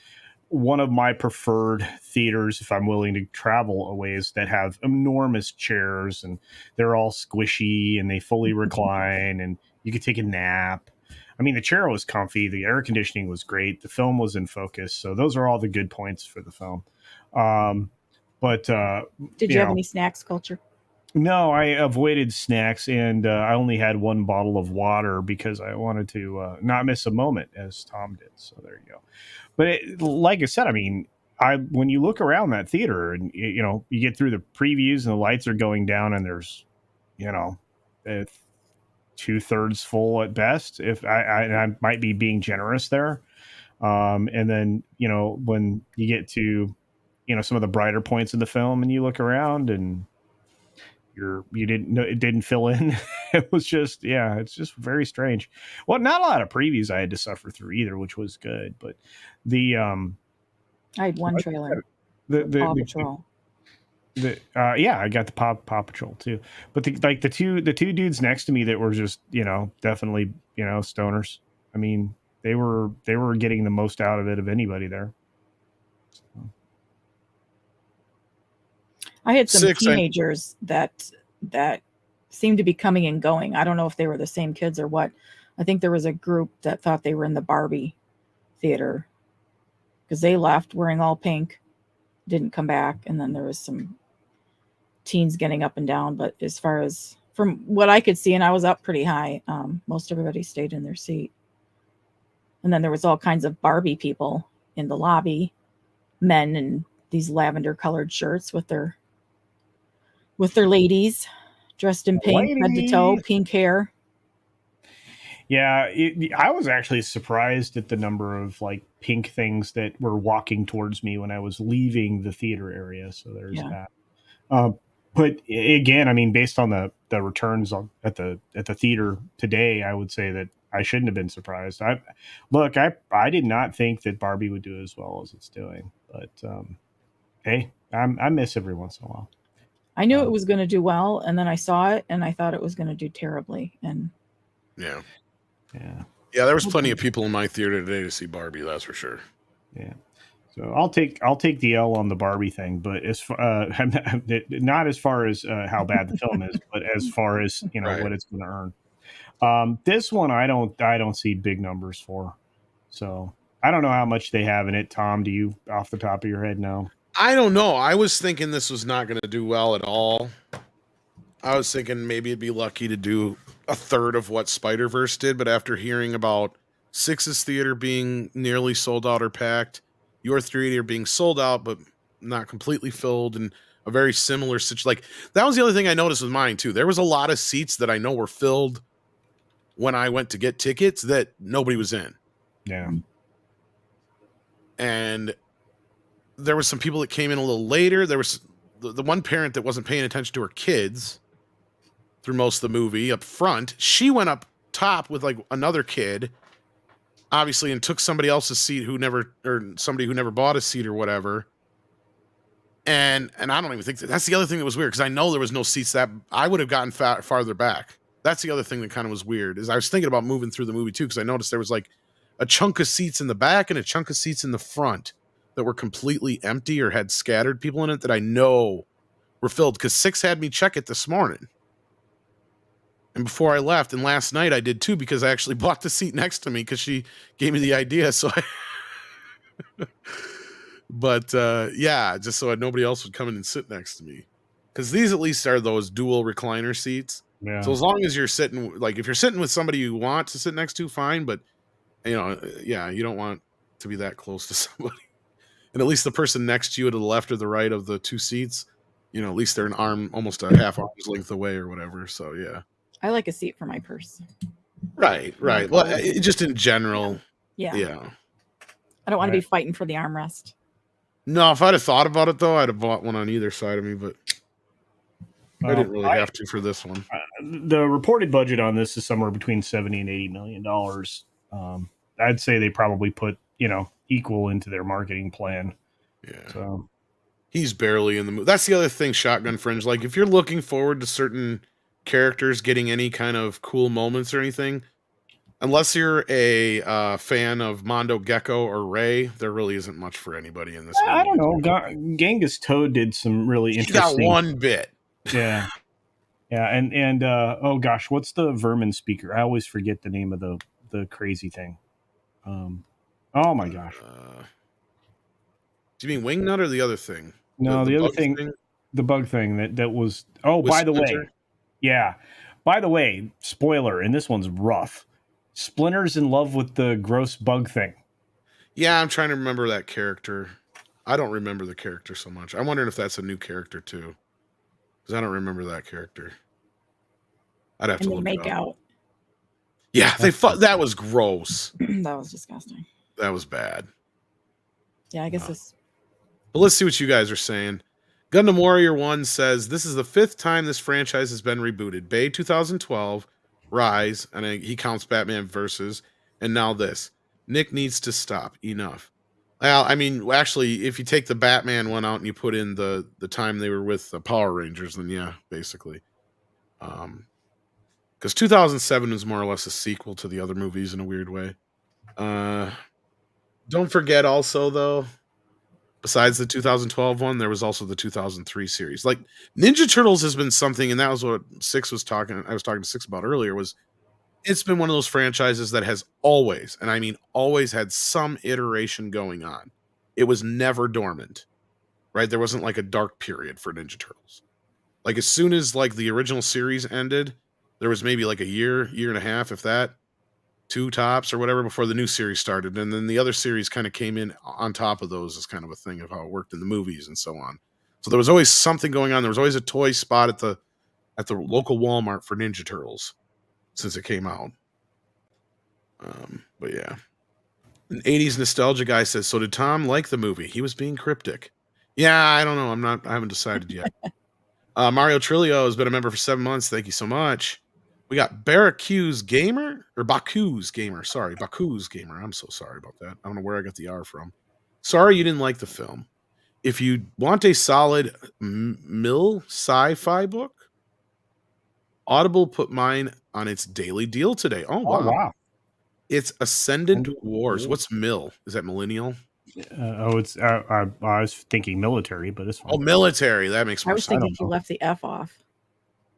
one of my preferred theaters if I'm willing to travel a ways that have enormous chairs and they're all squishy and they fully recline and you could take a nap. I mean, the chair was comfy. The air conditioning was great. The film was in focus. So those are all the good points for the film. But
did you have any snacks culture?
No, I avoided snacks, and I only had one bottle of water because I wanted to not miss a moment, as Tom did. So there you go. But like I said, I mean, when you look around that theater, and you get through the previews, and the lights are going down, and there's, 2/3 full at best. If I might be being generous there, and then when you get to some of the brighter points in the film, and you look around and you didn't know it didn't fill in. It was just, it's just very strange. Well, not a lot of previews I had to suffer through either, which was good. But I
had one trailer. The Paw Patrol.
I got the Paw Patrol too. But the two dudes next to me that were just definitely stoners. I mean, they were getting the most out of it of anybody there. So.
I had some teenagers that seemed to be coming and going. I don't know if they were the same kids or what. I think there was a group that thought they were in the Barbie theater because they left wearing all pink, didn't come back, and then there was some teens getting up and down. But as far as from what I could see, and I was up pretty high, most everybody stayed in their seat. And then there was all kinds of Barbie people in the lobby, men in these lavender colored shirts with their ladies dressed in pink, head to toe, pink hair.
Yeah, I was actually surprised at the number of like pink things that were walking towards me when I was leaving the theater area. So there's that. But again, I mean, based on the returns at the theater today, I would say that I shouldn't have been surprised. I did not think that Barbie would do as well as it's doing, but hey, I miss every once in a while.
I knew it was going to do well, and then I saw it, and I thought it was going to do terribly. And
yeah, there was plenty of people in my theater today to see Barbie. That's for sure.
Yeah, so I'll take the L on the Barbie thing, but as not as far as how bad the film is, but as far as what it's going to earn. This one I don't see big numbers for, so I don't know how much they have in it. Tom, do you off the top of your head know?
I don't know. I was thinking this was not going to do well at all. I was thinking maybe it'd be lucky to do a third of what Spider-Verse did, but after hearing about Six's theater being nearly sold out or packed, your theater being sold out but not completely filled, and a very similar situation. Like that was the other thing I noticed with mine too. There was a lot of seats that I know were filled when I went to get tickets that nobody was in.
Yeah.
And there was some people that came in a little later. There was the one parent that wasn't paying attention to her kids through most of the movie up front. She went up top with like another kid, obviously, and took somebody else's seat somebody who never bought a seat or whatever. And I don't even think that's the other thing that was weird, because I know there was no seats that I would have gotten farther back. That's the other thing that kind of was weird, is I was thinking about moving through the movie too, because I noticed there was like a chunk of seats in the back and a chunk of seats in the front that were completely empty or had scattered people in it that I know were filled, because Six had me check it this morning. And before I left, and last night I did too, because I actually bought the seat next to me because she gave me the idea. So But yeah, just so nobody else would come in and sit next to me, because these at least are those dual recliner seats.
Yeah.
So as long as you're sitting, like if you're sitting with somebody you want to sit next to, fine. But yeah, you don't want to be that close to somebody. And at least the person next to you to the left or the right of the two seats, at least they're almost a half arm's length away or whatever. So yeah.
I like a seat for my purse.
Right. Well, just in general.
Yeah. I don't want to be fighting for the armrest.
No, if I'd have thought about it though, I'd have bought one on either side of me, but I didn't really have to for this one.
The reported budget on this is somewhere between $70 and $80 million. I'd say they probably put, equal into their marketing plan.
Yeah.
So
he's barely in the movie. That's the other thing, Shotgun Fringe. Like if you're looking forward to certain characters getting any kind of cool moments or anything, unless you're a fan of Mondo Gecko or Ray, there really isn't much for anybody in this movie.
I don't know. Genghis Toad did some really interesting.
He got one bit.
Yeah. Yeah. And oh gosh, what's the vermin speaker? I always forget the name of the crazy thing. Oh my gosh.
Do you mean Wingnut or the other thing?
No, the other thing, the bug thing that was. Oh, by
Splinter?
the way, yeah. By the way, spoiler, and this one's rough. Splinter's in love with the gross bug thing.
Yeah, I'm trying to remember that character. I don't remember the character so much. I'm wondering if that's a new character too, because I don't remember that character. I'd have to look
make
it up.
out.
Yeah, that was gross.
That was disgusting.
That was bad.
Yeah, I guess this.
But let's see what you guys are saying. Gundam Warrior 1 says, this is the 5th time this franchise has been rebooted. Bay 2012, Rise, and he counts Batman Versus, and now this. Nick needs to stop. Enough. Well, I mean, actually, if you take the Batman one out and you put in the time they were with the Power Rangers, then yeah, basically. Because 2007 is more or less a sequel to the other movies in a weird way. Don't forget also, though, besides the 2012 one, there was also the 2003 series. Like Ninja Turtles has been something, and that was what I was talking to Six about earlier, was it's been one of those franchises that has always, and I mean always, had some iteration going on. It was never dormant, right? There wasn't like a dark period for Ninja Turtles. Like as soon as like the original series ended, there was maybe like a year and a half, if that, 2 tops or whatever, before the new series started. And then the other series kind of came in on top of those as kind of a thing of how it worked in the movies and so on. So there was always something going on. There was always a toy spot at the local Walmart for Ninja Turtles since it came out. But yeah. An 80s nostalgia guy says, so did Tom like the movie? He was being cryptic. Yeah, I don't know. I haven't decided yet. Mario Trillo has been a member for 7 months. Thank you so much. We got Baku's Gamer. Sorry, Baku's Gamer. I'm so sorry about that. I don't know where I got the R from. Sorry you didn't like the film. If you want a solid mill sci-fi book, Audible put mine on its daily deal today. Oh, wow. It's Ascendant Wars. What's mill? Is that millennial?
It's. I was thinking military, but it's fine.
Oh, military. That makes more sense.
I was thinking you left the F off.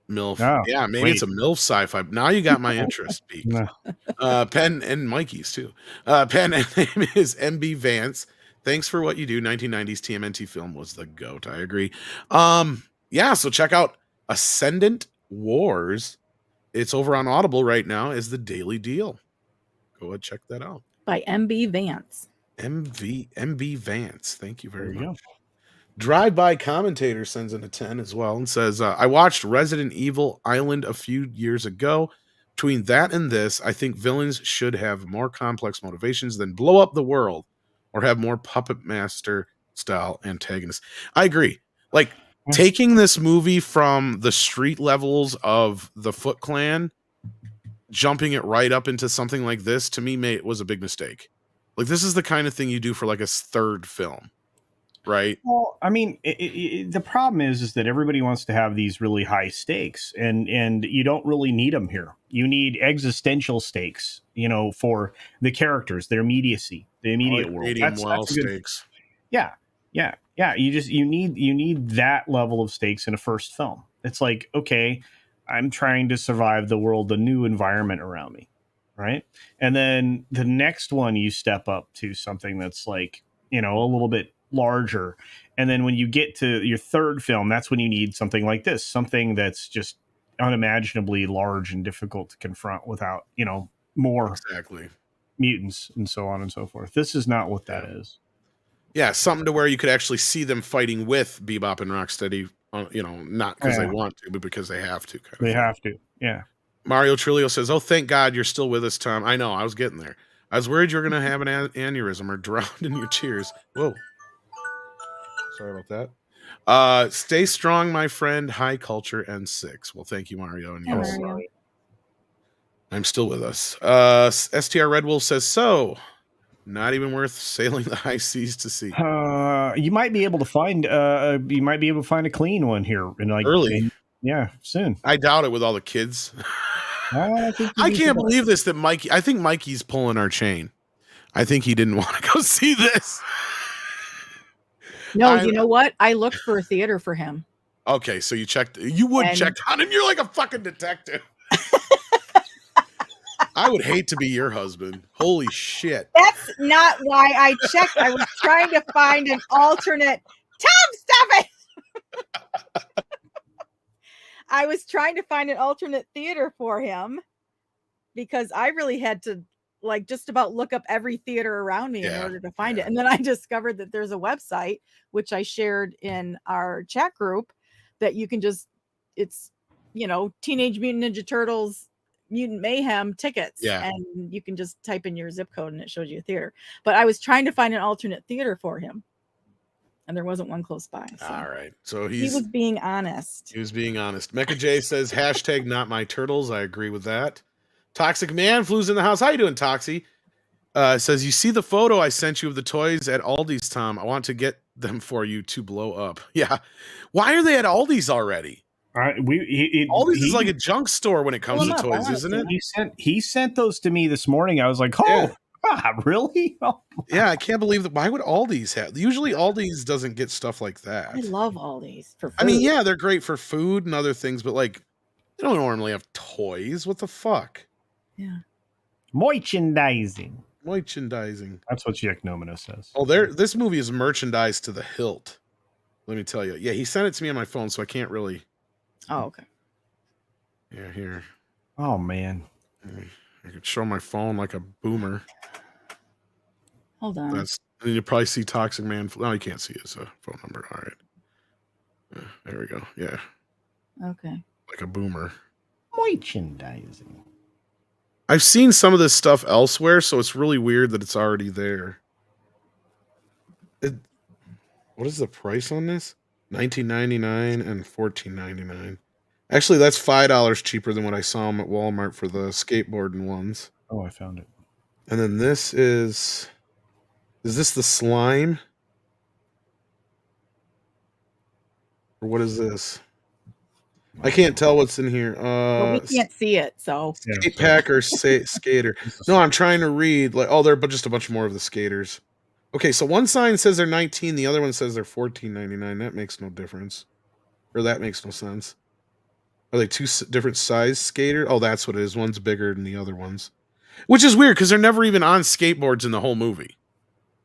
MILF. Oh, yeah, maybe it's a MILF sci-fi. Now you got my interest peaked. No. Penn and Mikey's too. Penn name is MB Vance. Thanks for what you do. 1990s TMNT film was the GOAT. I agree. Yeah, so check out Ascendant Wars. It's over on Audible right now as the daily deal. Go ahead, check that out.
By MB Vance.
MB Vance. Thank you very much. Drive-by commentator sends in a 10 as well and says, I watched Resident Evil Island a few years ago. Between that and this, I think villains should have more complex motivations than blow up the world or have more puppet master style antagonists. I agree. Like taking this movie from the street levels of the Foot Clan, jumping it right up into something like this, to me, was a big mistake. Like this is the kind of thing you do for like a third film. Right.
Well, I mean, the problem is that everybody wants to have these really high stakes, and you don't really need them here. You need existential stakes, for the characters, their immediacy, the immediate world. That's
stakes.
Yeah. You need that level of stakes in a first film. It's like, okay, I'm trying to survive the world, the new environment around me, right? And then the next one, you step up to something that's like, a little bit larger. And then when you get to your third film, that's when you need something like this, something that's just unimaginably large and difficult to confront without, more
Exactly.
mutants and so on and so forth. This is not what that is.
Yeah, something to where you could actually see them fighting with Bebop and Rocksteady, not because they want to, but because they have to.
They have to, yeah.
Mario Trillo says, "Oh, thank God you're still with us, Tom." I know, I was getting there. I was worried you were going to have an aneurysm or drown in your tears. Whoa. Sorry about that. Stay strong, my friend. High culture and 6. Well, thank you, Mario. And yes,
Mario.
I'm still with us. STR Red Wolf says, so not even worth sailing the high seas to see.
You might be able to find a clean one here in
early.
Yeah, soon.
I doubt it with all the kids. I can't believe this, that Mikey, I think Mikey's pulling our chain. I think he didn't want to go see this.
No, you know what? I looked for a theater for him.
Okay, so you checked. You would check on him. You're like a fucking detective. I would hate to be your husband. Holy shit.
That's not why I checked. I was trying to find an alternate. Tom, stop it. I was trying to find an alternate theater for him because I really had to just about look up every theater around me in order to find it. And then I discovered that there's a website, which I shared in our chat group, that you can it's Teenage Mutant Ninja Turtles Mutant Mayhem tickets, and you can just type in your zip code and it shows you a theater. But I was trying to find an alternate theater for him, and there wasn't one close by. So.
All right, so
he was being honest.
He was being honest. Mecha J says hashtag not my turtles. I agree with that. Toxic Man flews in the house. How you doing, Toxie? Says, you see the photo I sent you of the toys at Aldi's, Tom. I want to get them for you to blow up. Yeah, why are they at Aldi's already? Aldi's is like a junk store when it comes to toys, isn't it?
He sent those to me this morning. I was like, really? Oh.
Yeah, I can't believe that. Why would Aldi's have? Usually Aldi's doesn't get stuff like that.
I love Aldi's for food.
I mean, yeah, they're great for food and other things, but they don't normally have toys. What the fuck?
Yeah.
Merchandising.
That's
what Yeknomina says.
Oh, this movie is merchandise to the hilt. Let me tell you. Yeah, he sent it to me on my phone, so I can't really.
Oh, okay.
Yeah, here.
Oh, man.
I could show my phone like a boomer.
Hold on.
And you probably see Toxic Man. No, you can't see his phone number. All right. There we go. Yeah.
Okay.
Like a boomer.
Merchandising.
I've seen some of this stuff elsewhere, so it's really weird that it's already there. What is the price on this? $19.99 and $14.99. Actually, that's $5 cheaper than what I saw them at Walmart for the skateboarding ones.
Oh, I found it.
And then this is this the slime? Or what is this? I can't tell what's in here.
We can't see it, so.
Skate pack or skater. No, I'm trying to read. They're just a bunch more of the skaters. Okay, so one sign says they're 19, the other one says they're $14.99. That makes no difference. Or that makes no sense. Are they two different size skaters? Oh, that's what it is. One's bigger than the other ones. Which is weird, because they're never even on skateboards in the whole movie.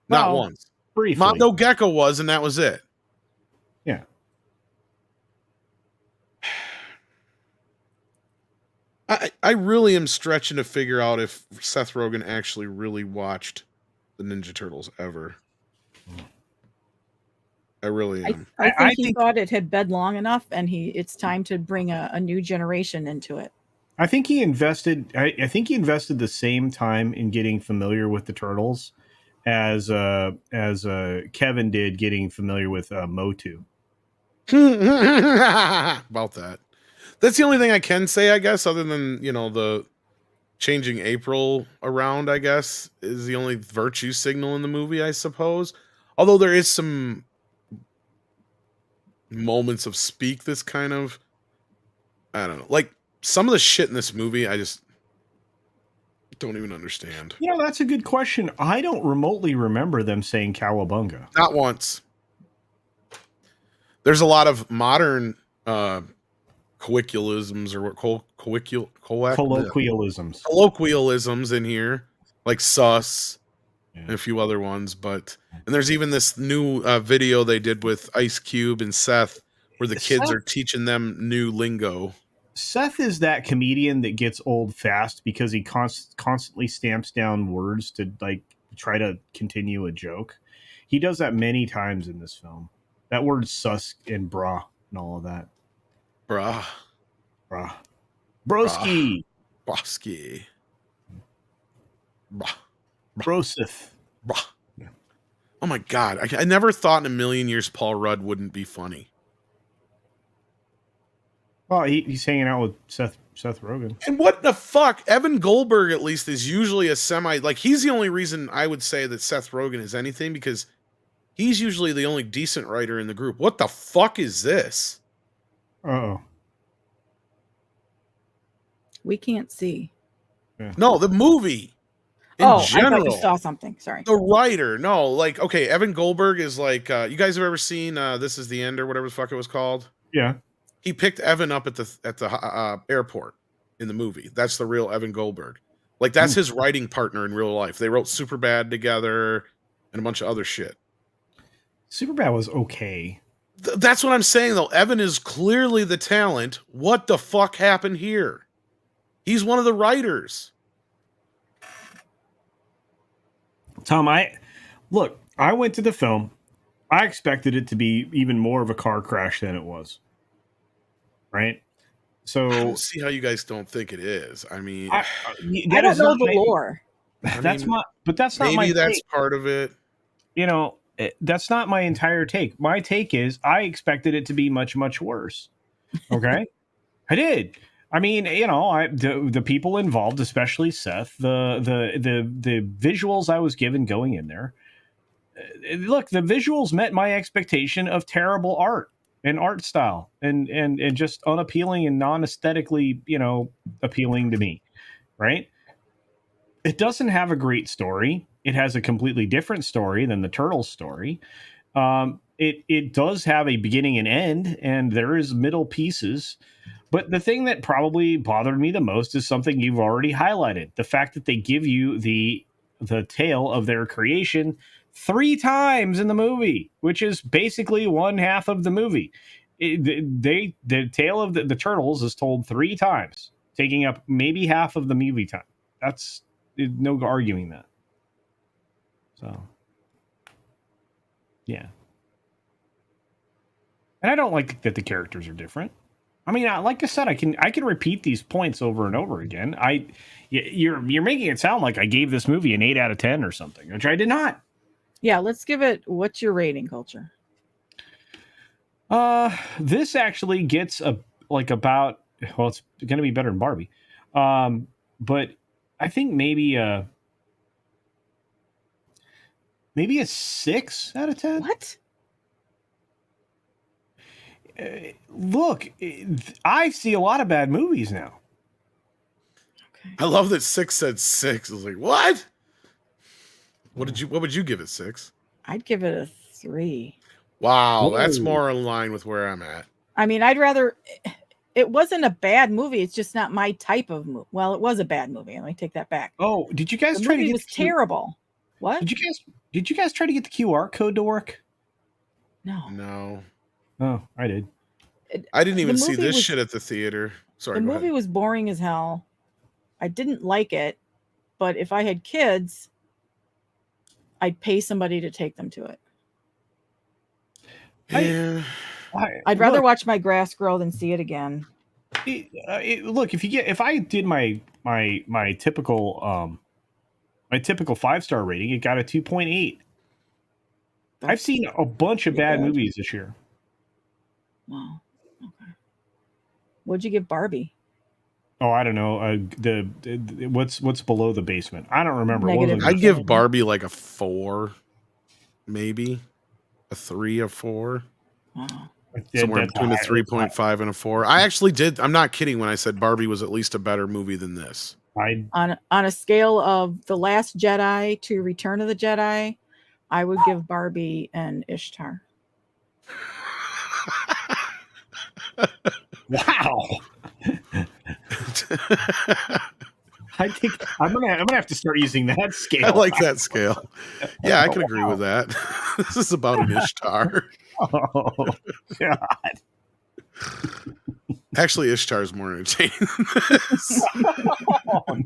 Not once.
Briefly.
Mondo Gecko was, and that was it.
Yeah.
I really am stretching to figure out if Seth Rogen actually really watched the Ninja Turtles ever. I really am.
I think he thought it had been long enough, and it's time to bring a new generation into it.
I think he invested. I think he invested the same time in getting familiar with the Turtles as Kevin did getting familiar with Motu.
About that. That's the only thing I can say, I guess, other than, the changing April around, I guess, is the only virtue signal in the movie, I suppose. Although there is some moments of speak that's kind of, I don't know. Like, some of the shit in this movie, I just don't even understand.
That's a good question. I don't remotely remember them saying cowabunga.
Not once. There's a lot of modern colloquialisms or colloquialisms in here, like sus, and a few other ones. But and there's even this new video they did with Ice Cube and Seth, where the kids
Seth-
are teaching them new lingo.
Seth is that comedian that gets old fast because he constantly stamps down words to like try to continue a joke. He does that many times in this film. That word sus and brah and all of that.
Brah.
Brah. Broski.
Broski. Brah.
Broseth.
Brah. Oh my God. I never thought in a million years Paul Rudd wouldn't be funny.
Well, he's hanging out with Seth Rogen.
And what the fuck? Evan Goldberg, at least, is usually a like, he's the only reason I would say that Seth Rogen is anything, because he's usually the only decent writer in the group. What the fuck is this?
Uh-oh.
We can't see.
Yeah.
No, the movie. In general.
I thought you saw something. Sorry.
The writer. No, like, okay, Evan Goldberg is like, you guys have ever seen This Is the End or whatever the fuck it was called?
Yeah.
He picked Evan up at the airport in the movie. That's the real Evan Goldberg. Like, that's his writing partner in real life. They wrote Superbad together and a bunch of other shit.
Superbad was okay.
That's what I'm saying, though. Evan is clearly the talent. What the fuck happened here? He's one of the writers.
Tom, I went to the film. I expected it to be even more of a car crash than it was. Right? So
I don't see how you guys don't think it is. I mean,
I don't know the lore.
That's not my
maybe that's
take.
part of it.
You know, that's not my entire take. My take is I expected it to be much, much worse. Okay? I did. I mean, you know, the people involved, especially Seth, the visuals I was given going in there. Look, the visuals met my expectation of terrible art and art style and just unappealing and non-aesthetically, you know, appealing to me. Right? It doesn't have a great story. It has a completely different story than the Turtles story. It does have a beginning and end, and there is middle pieces. But the thing that probably bothered me the most is something you've already highlighted. The fact that they give you the tale of their creation 3 times in the movie, which is basically one half of the movie. The tale of the Turtles is told 3 times, taking up maybe half of the movie time. That's no arguing that. So, yeah. And I don't like that the characters are different. I mean, like I said, I can repeat these points over and over again. You're making it sound like I gave this movie an 8 out of 10 or something, which I did not.
Yeah, let's give it. What's your rating, Culture?
This actually gets about. Well, it's going to be better than Barbie, but I think maybe a 6 out of 10.
What?
Look, I see a lot of bad movies now.
Okay.
I love that 6 said 6. I was like, what? What would you give it, 6?
I'd give it a 3.
Wow,
Whoa.
that's more in line with where I'm at.
I mean, I'd rather. It wasn't a bad movie. It's just not my type of movie. Well, it was a bad movie. Let me take that back.
Oh, did you guys
The
try to
movie
get
was terrible. What?
Did you guys try to get the QR code to work?
No.
Oh, I did.
I didn't even see
movie
this
was-
shit at the theater. Sorry,
The
go
movie
ahead.
was boring as hell. I didn't like it, but if I had kids, I'd pay somebody to take them to it.
Yeah.
I'd rather watch my grass grow than see it again.
Look, if I did my typical 5-star rating, it got a 2.8. I've seen a bunch of bad movies this year.
Wow. Okay. What'd you give Barbie?
Oh, I don't know. What's below the basement? I don't remember.
Negative.
I'd give Barbie like a 4, maybe a 3 or 4.
Wow.
Somewhere between a 3.5 and a 4. I actually did. I'm not kidding when I said Barbie was at least a better movie than this.
On a scale of The Last Jedi to Return of the Jedi, I would give Barbie an Ishtar.
Wow. I think I'm gonna have to start using that scale.
I like that scale. Yeah, I can agree with that. This is about an Ishtar.
Oh God!
Actually, Ishtar is more entertaining than this.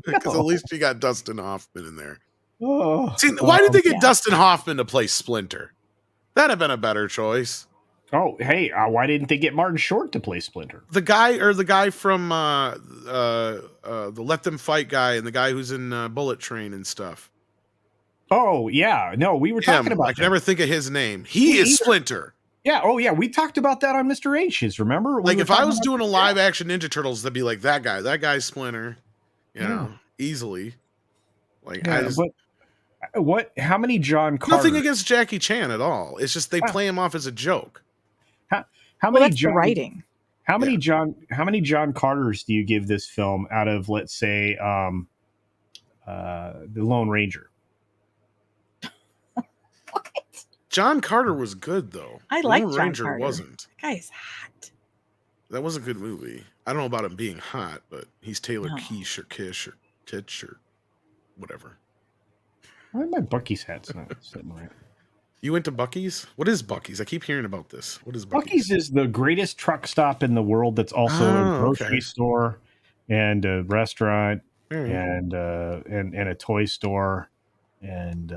Because at least you got Dustin Hoffman in there. See, why did they get Dustin Hoffman to play Splinter? That'd have been a better choice.
Oh, hey, why didn't they get Martin Short to play Splinter?
The guy from the Let Them Fight guy and the guy who's in Bullet Train and stuff.
Oh, yeah. No, we were talking about
I can never think of his name. He is Splinter.
Yeah. Oh, yeah. We talked about that on Mr. H's. Remember?
Like if I was doing a live action Ninja Turtles, that'd be like that guy. That guy's Splinter. You know, easily. Like
how many John Carter?
Nothing against Jackie Chan at all. It's just they play him off as a joke.
How many
that's the writing?
How many John Carters do you give this film out of, let's say, the Lone Ranger?
What?
John Carter was good though.
I like
Lone
John
Ranger
Carter.
wasn't.
That guy's hot.
That was a good movie. I don't know about him being hot, but he's Taylor Kish or Kish or Titch or whatever.
Why my Buc-ee's hat's not sitting right?
You went to Buc-ee's? What is Buc-ee's? I keep hearing about this. What is Buc-ee's?
Buc-ee's is the greatest truck stop in the world. That's also a grocery store and a restaurant and a toy store and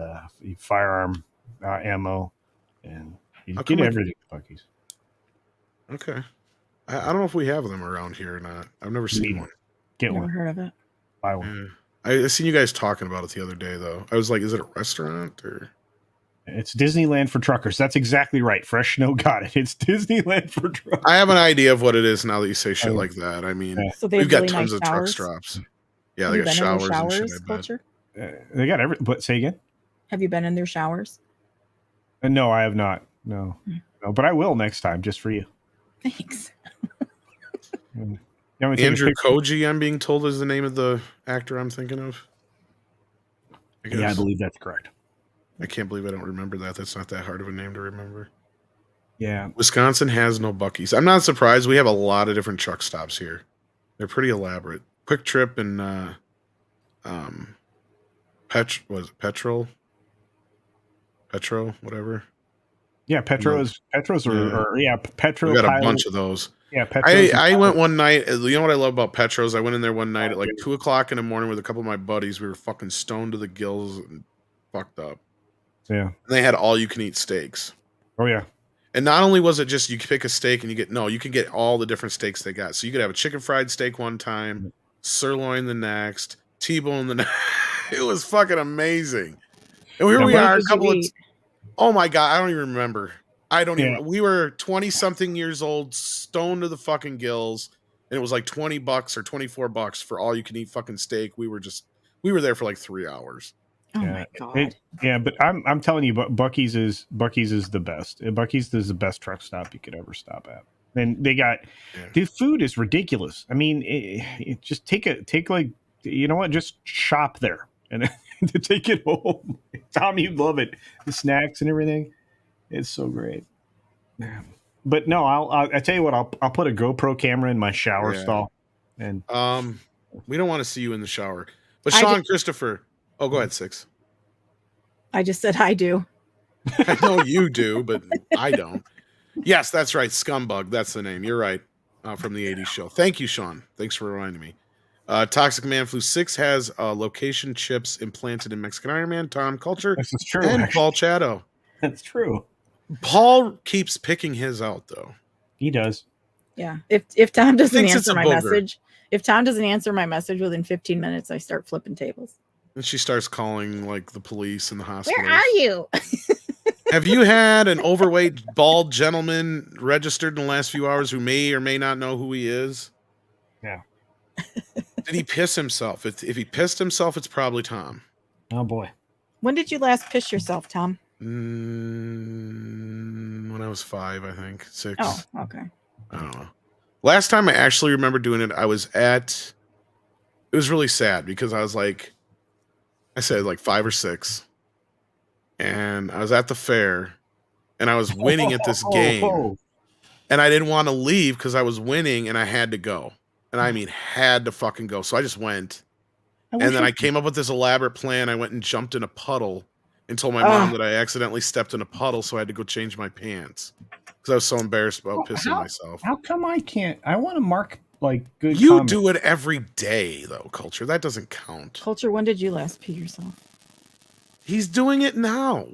firearm ammo, and you get everything at Buc-ee's.
Okay. I don't know if we have them around here or not. I've never seen one.
Get
Never
one.
heard of it.
Buy one.
I seen you guys talking about it the other day, though. I was like, is it a restaurant or?
It's Disneyland for truckers. That's exactly right. Fresh Snow got it. It's Disneyland for truckers.
I have an idea of what it is now that you say shit like that. I mean,
So
we've got
really
tons
nice
of truck
showers?
stops. Yeah,
Have
they
you
got
been in their
showers and shit.
culture?
They got every. But say again.
Have you been in their showers?
No, I have not. No, but I will next time, just for you.
Thanks.
Andrew Koji, I'm being told, is the name of the actor I'm thinking of.
I believe that's correct.
I can't believe I don't remember that. That's not that hard of a name to remember.
Yeah.
Wisconsin has no Buc-ee's. I'm not surprised. We have a lot of different truck stops here. They're pretty elaborate. Quick Trip and Petro, whatever.
Yeah, Petro.
We got a bunch of those.
Yeah, Petros.
I went one night. You know what I love about Petros? I went in there one night at like 2:00 in the morning with a couple of my buddies. We were fucking stoned to the gills and fucked up.
Yeah.
And they had all you can eat steaks.
Oh yeah.
And not only was it just you pick a steak and you can get all the different steaks they got. So you could have a chicken fried steak one time, sirloin the next, T-bone the next. It was fucking amazing. And here we are, oh my God, I don't even remember. We were 20 something years old, stoned to the fucking gills, and it was like $20 or $24 for all you can eat fucking steak. We were there for like 3 hours.
Oh my God.
But I'm telling you, Buc-ee's is the best. Buc-ee's is the best truck stop you could ever stop at. And they got the food is ridiculous. I mean, just just shop there and to take it home. Tom, you'd love it. The snacks and everything. It's so great. But no, I'll tell you what, I'll put a GoPro camera in my shower stall. And
we don't want to see you in the shower. But Sean Christopher. Oh, go ahead, Six.
I just said I do.
I know you do, but I don't. Yes, that's right. Scumbug. That's the name. You're right. From the 80s show. Thank you, Sean. Thanks for reminding me. Toxic Man Flu 6 has location chips implanted in Mexican Iron Man, Tom Culture, and Paul Chato.
That's true.
Paul keeps picking his out, though.
He does.
Yeah. If Tom doesn't answer my message, within 15 minutes, I start flipping tables.
And she starts calling like the police and the hospital.
Where are you?
Have you had an overweight, bald gentleman registered in the last few hours who may or may not know who he is?
Yeah.
Did he piss himself? If he pissed himself, it's probably Tom.
Oh, boy.
When did you last piss yourself, Tom?
When I was 5, I think. 6.
Oh, okay.
I don't know. Last time I actually remember doing it, it was really sad because I was like, I said like 5 or 6. And I was at the fair and I was winning at this game. And I didn't want to leave because I was winning and I had to go. And I mean, had to fucking go. So I just went. And then I came up with this elaborate plan. I went and jumped in a puddle and told my mom that I accidentally stepped in a puddle, so I had to go change my pants because I was so embarrassed about pissing myself.
How come I can't? I want to mark like good.
You
comments.
do it every day, though, Culture. That doesn't count.
Culture, when did you last pee yourself?
He's doing it now.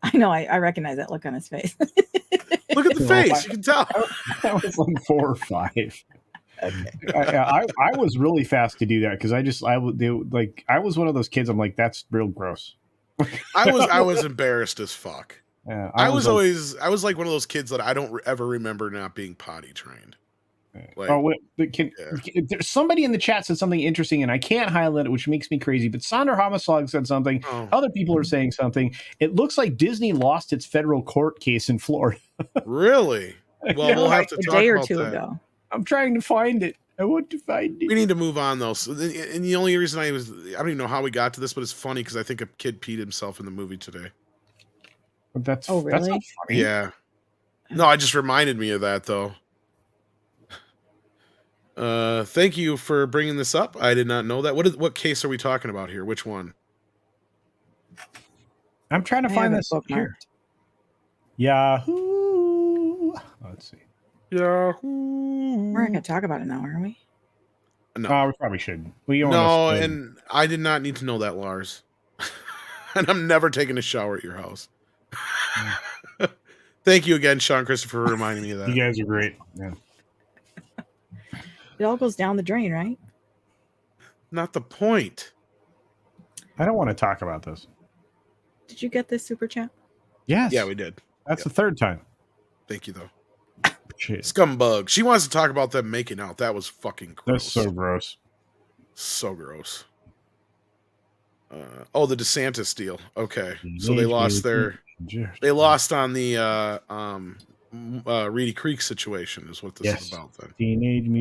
I know. I recognize that look on his face.
Look at the face. You can tell.
That was like 4 or 5.
Okay.
I was really fast to do that because I was one of those kids. I'm like, that's real gross.
I was embarrassed as fuck.
Yeah,
I was like one of those kids that I don't ever remember not being potty trained. Like,
there's somebody in the chat said something interesting, and I can't highlight it, which makes me crazy. But Sonder Homicide said something.
Oh.
Other people are saying something. It looks like Disney lost its federal court case in Florida.
Really? Well, we'll have to talk
a day or
about
two
that.
ago.
I'm trying to find it. I want to find it.
We need to move on, though. So, and the only reason I don't even know how we got to this, but it's funny because I think a kid peed himself in the movie today.
But that's
really?
That's not funny.
Yeah. No, it just reminded me of that, though. Thank you for bringing this up. I did not know that. What case are we talking about here? Which one?
I'm trying to find this here. Yahoo. Let's see.
Yahoo.
We're not going to talk about it now, are we?
No,
we probably shouldn't.
And I did not need to know that, Lars. And I'm never taking a shower at your house. Thank you again, Sean Christopher, for reminding me of that.
You guys are great. Yeah.
It all goes down the drain, right?
Not the point.
I don't want to talk about this.
Did you get this super chat?
Yes.
Yeah, we did.
That's the 3rd time.
Thank you, though.
Shit.
Scumbug. She wants to talk about them making out. That was fucking gross.
That's so gross.
So gross. The DeSantis deal. Okay. So they lost on the Reedy Creek situation is what this is about then.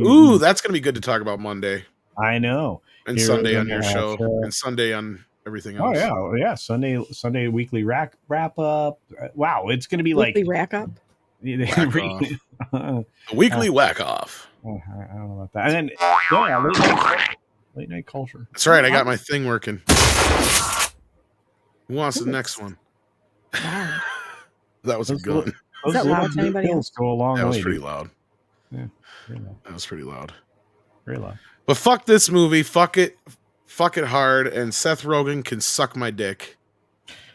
Ooh, that's going to be good to talk about Monday.
I know.
And Sunday on your show. And Sunday on everything else.
Oh, yeah. Sunday weekly wrap up. Wow, it's going to be
weekly
like...
rack up?
Weekly whack off.
I don't know about that. And then, late night culture.
That's right. I got my thing working. Who wants the next one?
Wow.
That was a good one.
Is that loud to anybody else?
Go a long
that was
way,
pretty
dude.
loud.
Yeah, loud.
That was pretty loud.
Very loud.
But fuck this movie. Fuck it hard. And Seth Rogen can suck my dick.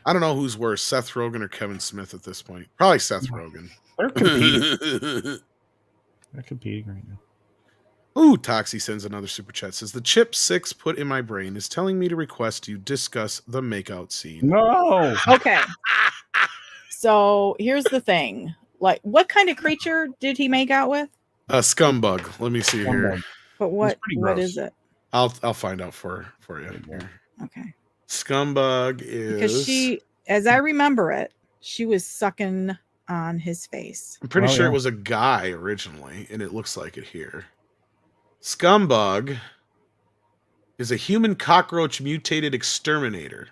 I don't know who's worse, Seth Rogen or Kevin Smith at this point. Probably Seth Rogen.
They're competing. They're competing right now.
Ooh, Toxie sends another super chat. Says the chip 6 put in my brain is telling me to request you discuss the makeout scene.
No.
Okay. So here's the thing. Like, what kind of creature did he make out with?
A scumbug. Let me see here.
But what is it?
I'll find out for you. Here.
Okay.
Scumbug is
because she, as I remember it, she was sucking on his face.
I'm pretty sure it was a guy originally, and it looks like it here. Scumbug is a human cockroach mutated exterminator.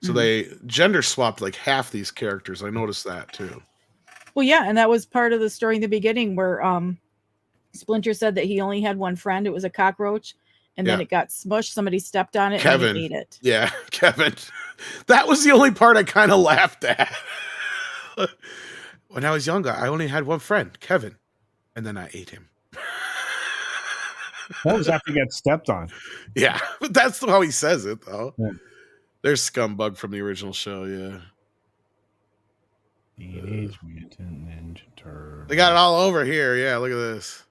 So they gender swapped like half these characters. I noticed that too.
Well, yeah, and that was part of the story in the beginning where Splinter said that he only had one friend. It was a cockroach, and then it got smushed. Somebody stepped on it and he ate it.
Yeah, Kevin. That was the only part I kind of laughed at. When I was younger, I only had one friend, Kevin, and then I ate him.
That was after he got stepped on.
Yeah, but that's how he says it, though.
Yeah.
There's Scumbug from the original show, yeah.
Teenage Mutant Ninja Turtles.
They got it all over here. Yeah, look at this.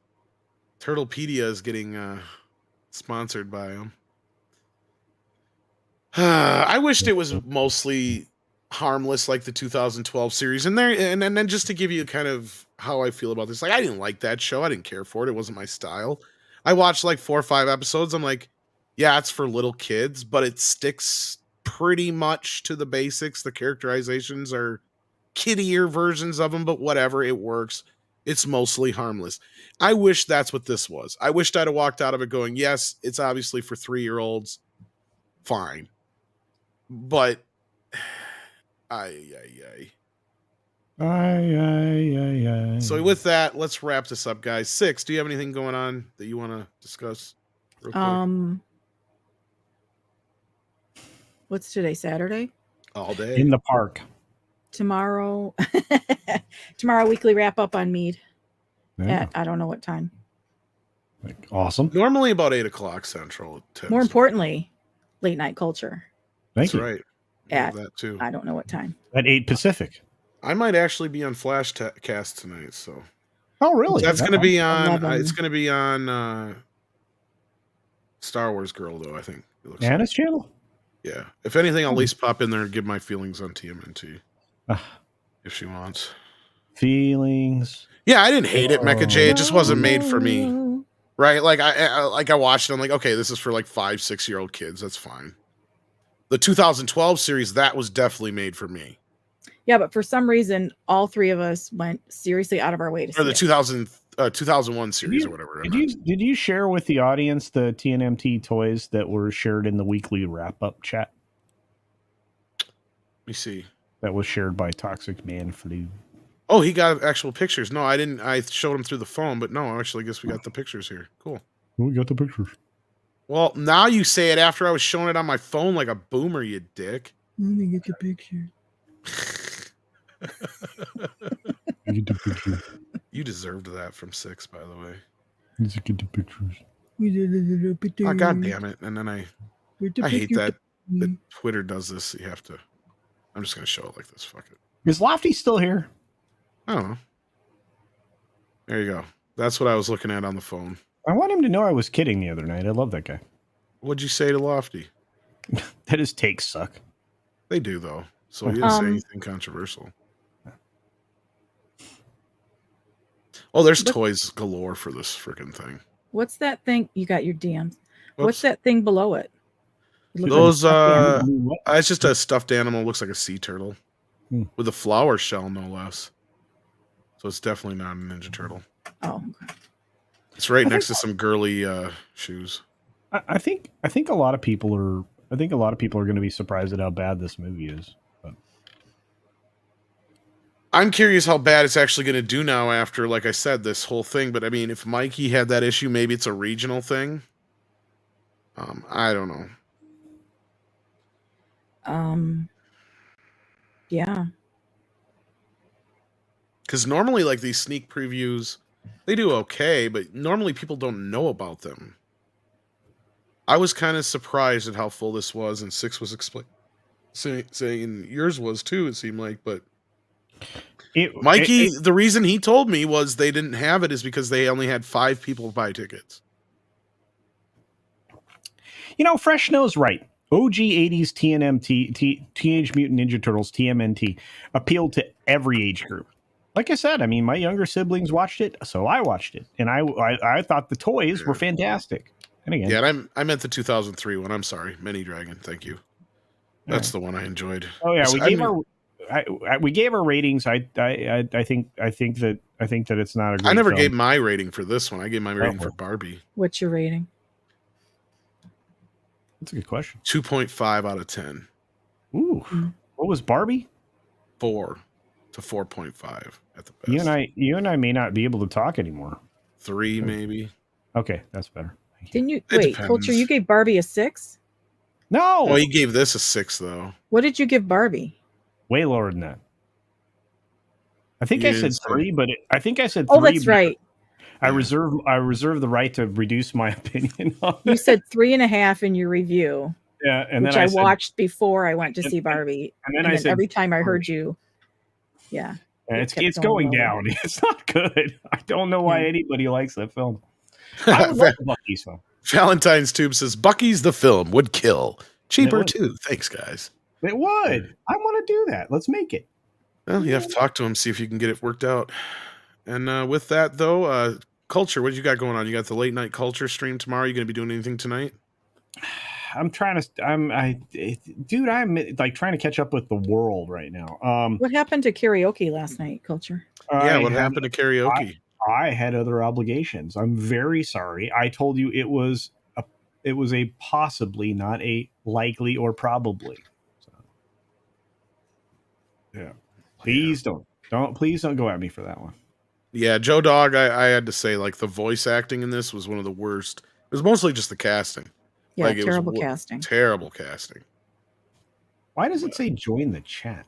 Turtlepedia is getting sponsored by them. I wished it was mostly harmless like the 2012 series. And then just to give you kind of how I feel about this, like I didn't like that show. I didn't care for it. It wasn't my style. I watched like 4 or 5 episodes. I'm like, yeah, it's for little kids, but it sticks pretty much to the basics. The characterizations are kiddier versions of them, but whatever, it works. It's mostly harmless. I wish that's what this was. I wished I'd have walked out of it going, yes, it's obviously for 3-year-olds. Fine. But so with that, let's wrap this up, guys. 6, do you have anything going on that you want to discuss? real quick?
What's today? Saturday?
All day.
In the park.
Tomorrow. Tomorrow, weekly wrap up on Mead
Yeah.
at I don't know what time.
Awesome.
Normally about 8 o'clock Central.
More importantly, late night culture.
Thank
That's
you.
right.
At
That too.
I don't know what time.
At 8 Pacific.
I might actually be on Flash Cast tonight, so
Oh, really?
that's going to be on.
11.
It's going to be on Star Wars Girl, though. I think it looks.
Anna's channel.
Yeah. If anything, I'll at least pop in there and give my feelings on TMNT if she wants.
Feelings.
Yeah, I didn't hate it, Mecha J. It just wasn't made for me, right? Like I watched it. I'm like, okay, this is for like 5-6-year-old kids. That's fine. The 2012 series, that was definitely made for me.
Yeah, but for some reason, all three of us went seriously out of our way to
Or the
see
2001 series or whatever.
Did you share with the audience the TMNT toys that were shared in the weekly wrap up chat?
Let me see.
That was shared by Toxic Man Flu.
Oh, he got actual pictures. No, I didn't. I showed him through the phone, but no, actually, I guess we got the pictures here. Cool.
We got the pictures.
Well, now you say it after I was showing it on my phone like a boomer, you dick.
Let me get the picture.
Get the pictures.
You deserved that from 6, by the way.
Let's get the pictures.
Oh, God damn it. And then I hate that Twitter does this. You have to. I'm just going to show it like this. Fuck it.
Is Lofty still here?
I don't know. There you go. That's what I was looking at on the phone.
I want him to know I was kidding the other night. I love that guy.
What'd you say to Lofty?
That his takes suck.
They do, though. So he didn't say anything controversial. Oh, there's toys galore for this freaking thing.
What's that thing? You got your DMs.
Whoops.
What's that thing below it?
Those, it's just a stuffed animal. Looks like a sea turtle with a flower shell, no less. So it's definitely not a Ninja Turtle.
Oh, okay.
It's right next to some girly shoes.
I think a lot of people are. I think a lot of people are going to be surprised at how bad this movie is. But
I'm curious how bad it's actually going to do now after, like I said, this whole thing. But I mean, if Mikey had that issue, maybe it's a regional thing. I don't know.
Yeah.
Because normally, like these sneak previews, they do okay, but normally people don't know about them. I was kind of surprised at how full this was, and 6 was saying yours was too. It seemed like, but Mikey, the reason he told me was they didn't have it is because they only had 5 people buy tickets.
You know, Fresh knows right. OG 80s TMNT, Teenage Mutant Ninja Turtles, TMNT, appealed to every age group. Like I said, I mean, my younger siblings watched it, so I watched it, and I thought the toys were fantastic. And again,
yeah, and I meant the 2003 one. I'm sorry, Mini Dragon. Thank you. That's the one I enjoyed.
Oh yeah, we gave our ratings. I think that it's not a great
I never
film.
gave my rating for this one. I gave my rating for Barbie.
What's your rating?
That's a good question.
2.5 out of 10.
Ooh, what was Barbie?
4 to 4.5 at the best.
You and I may not be able to talk anymore.
3 maybe.
Okay, that's better.
Didn't you wait, Culture? You gave Barbie a 6?
No.
Oh, he gave this a 6 though.
What did you give Barbie?
Way lower than that. I think I said 3, but I think I said 3.
Oh, that's right.
I reserve the right to reduce my opinion on
You said 3.5 in your review.
Yeah, and
which
then
I
said,
watched before I went to see Barbie.
And then I said
every time I heard you, yeah,
it's going down. It's not good. I don't know why anybody likes that film. I would love Bucky's film.
Valentine's Tube says Bucky's the film would kill. Cheaper too. Thanks, guys.
It would. I want to do that. Let's make it.
Well, you have to talk to him, see if you can get it worked out. And with that, though, Culture, what you got going on? You got the late night Culture stream tomorrow. You going to be doing anything tonight?
I'm trying to. I'm like trying to catch up with the world right now.
What happened to karaoke last night, Culture?
Yeah, what happened to karaoke?
I had other obligations. I'm very sorry. I told you it was a possibly, not a likely or probably. So, yeah. Please don't go at me for that one.
Yeah, Joe Dog, I had to say, like, the voice acting in this was one of the worst. It was mostly just the casting.
Yeah,
Like, it
terrible
was
casting.
Terrible casting.
Why does it say join the chat?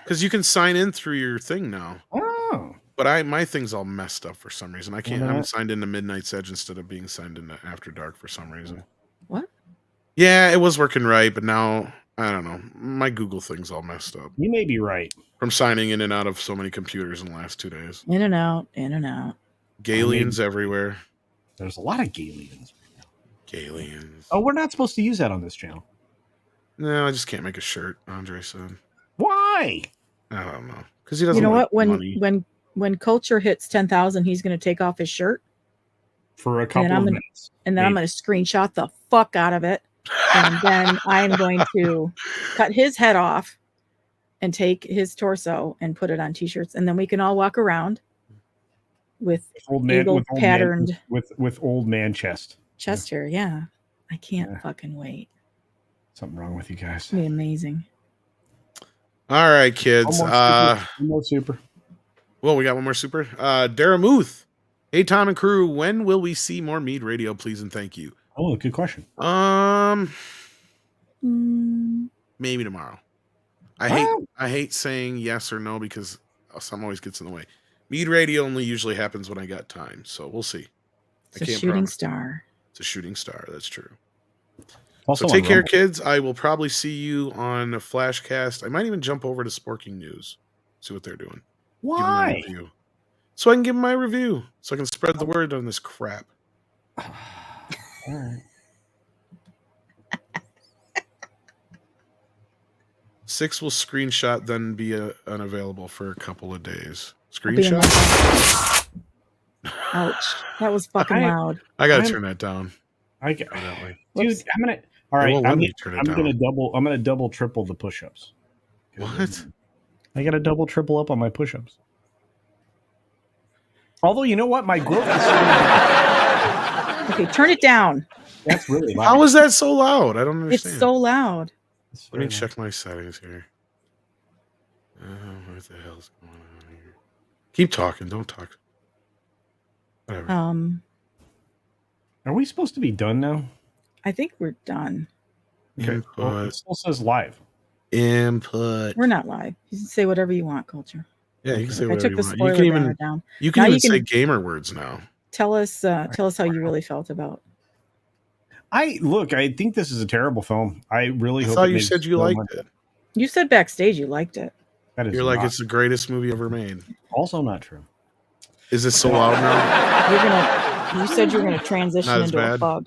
Because you can sign in through your thing now.
Oh.
But my thing's all messed up for some reason. I can't.
Well,
I'm signed into Midnight's Edge instead of being signed into After Dark for some reason.
What?
Yeah, it was working right, but now I don't know. My Google thing's all messed up
You may be right.
from signing in and out of so many computers in the last 2 days.
In and out, in and out.
Galians everywhere.
There's a lot of Galians.
Galians.
Oh, we're not supposed to use that on this channel.
No, I just can't make a shirt. Andre said.
Why?
I don't know. Because he doesn't.
You know
like
what?
money.
When Culture hits 10,000, he's going to take off his shirt,
For a couple of minutes.
and then I'm going to screenshot the fuck out of it, and then I'm going to cut his head off and take his torso and put it on t-shirts, and then we can all walk around with eagle patterned
with old man chest
hair. Yeah, I can't fucking wait.
Something wrong with you guys.
It's gonna be amazing.
All right, kids.
One more super.
Well, we got one more super. Daramuth. Hey, Tom and crew. When will we see more Mead Radio, please and thank you?
Oh, good question.
Maybe tomorrow. I hate saying yes or no because some always gets in the way. Mead Radio only usually happens when I got time, so we'll see.
It's a shooting star.
It's a shooting star. That's true.
Also
so take care, kids. I will probably see you on a Flashcast. I might even jump over to Sporking News, see what they're doing.
Why?
So I can give them my review, so I can spread the word on this crap.
All right.
6 will screenshot, then be unavailable for a couple of days. Screenshot?
Ouch. That was fucking loud.
I gotta turn that down.
Dude, I'm gonna. All right, I'm gonna double triple the push-ups.
What?
I gotta double triple up on my push-ups. Although, you know what, my growth is
okay, turn it down.
That's really loud.
How is that so loud? I don't understand.
It's so loud.
Let me check my settings here. What the hell's going on here? Keep talking. Don't talk. Whatever.
Are we supposed to be done now?
I think we're done.
Okay. Well, it still says live.
Input.
We're not live. You can say whatever you want, Culture.
Yeah, you can say whatever
I took the
you want.
spoiler banner down.
You can even say gamer words now.
Tell us how you really felt about.
I think this is a terrible film. I really hope.
I thought you said you liked it.
You said backstage you liked it.
You're
like, it's the greatest movie ever made.
Also not true.
Is it so loud now?
You said you're gonna transition into a bug.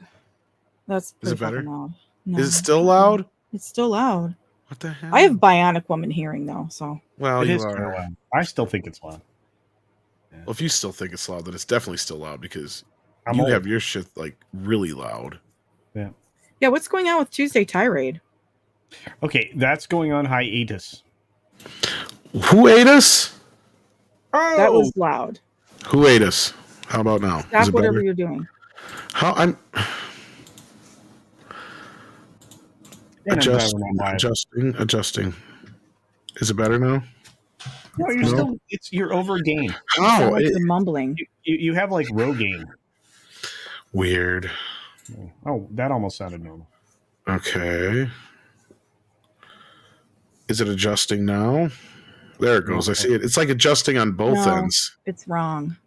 That's
is it better?
Loud. No,
is it still loud?
It's still loud.
What the hell?
I have bionic woman hearing though, so.
Well,
you are. Loud. I still think it's loud.
Yeah. Well, if you still think it's loud, then it's definitely still loud because you have your shit like really loud.
Yeah.
Yeah. What's going on with Tuesday Tirade?
Okay, that's going on hiatus.
Who ate us?
Oh, that was loud.
Who ate us? How about now?
Stop whatever you're doing.
Adjusting. Is it better now?
No, you're over gain.
Oh,
you're mumbling.
You have like Rogen.
Weird.
Oh, that almost sounded normal.
Okay. Is it adjusting now? There it goes. I see it. It's like adjusting on both ends.
It's wrong.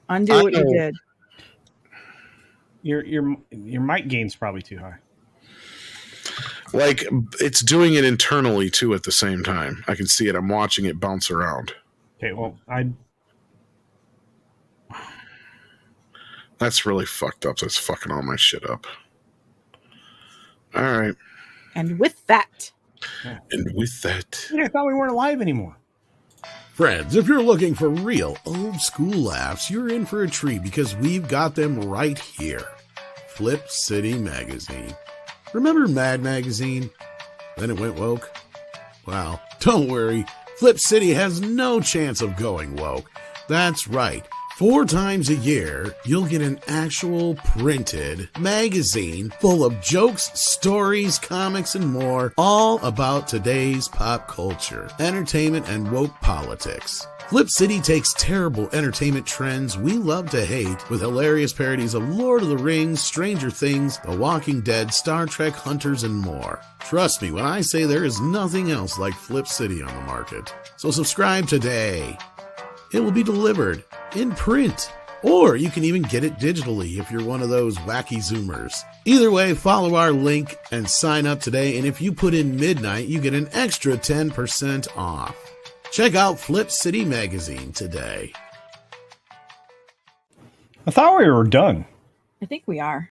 Undo what you did.
Your mic gain's probably too high.
Like it's doing it internally too at the same time. I can see it. I'm watching it bounce around.
Okay, well,
that's really fucked up. That's fucking all my shit up. All right.
And with that.
I
thought we weren't alive anymore.
Friends, if you're looking for real old school laughs, you're in for a treat because we've got them right here. Flip City Magazine. Remember Mad Magazine? Then it went woke? Well, don't worry. Flip City has no chance of going woke. That's right. 4 times a year, you'll get an actual printed magazine full of jokes, stories, comics, and more, all about today's pop culture, entertainment, and woke politics. Flip City takes terrible entertainment trends we love to hate with hilarious parodies of Lord of the Rings, Stranger Things, The Walking Dead, Star Trek, Hunters, and more. Trust me when I say there is nothing else like Flip City on the market. So subscribe today. It will be delivered in print, or you can even get it digitally if you're one of those wacky Zoomers. Either way, follow our link and sign up today, and if you put in midnight, you get an extra 10% off. Check out Flip City Magazine today.
I thought we were done.
I think we are.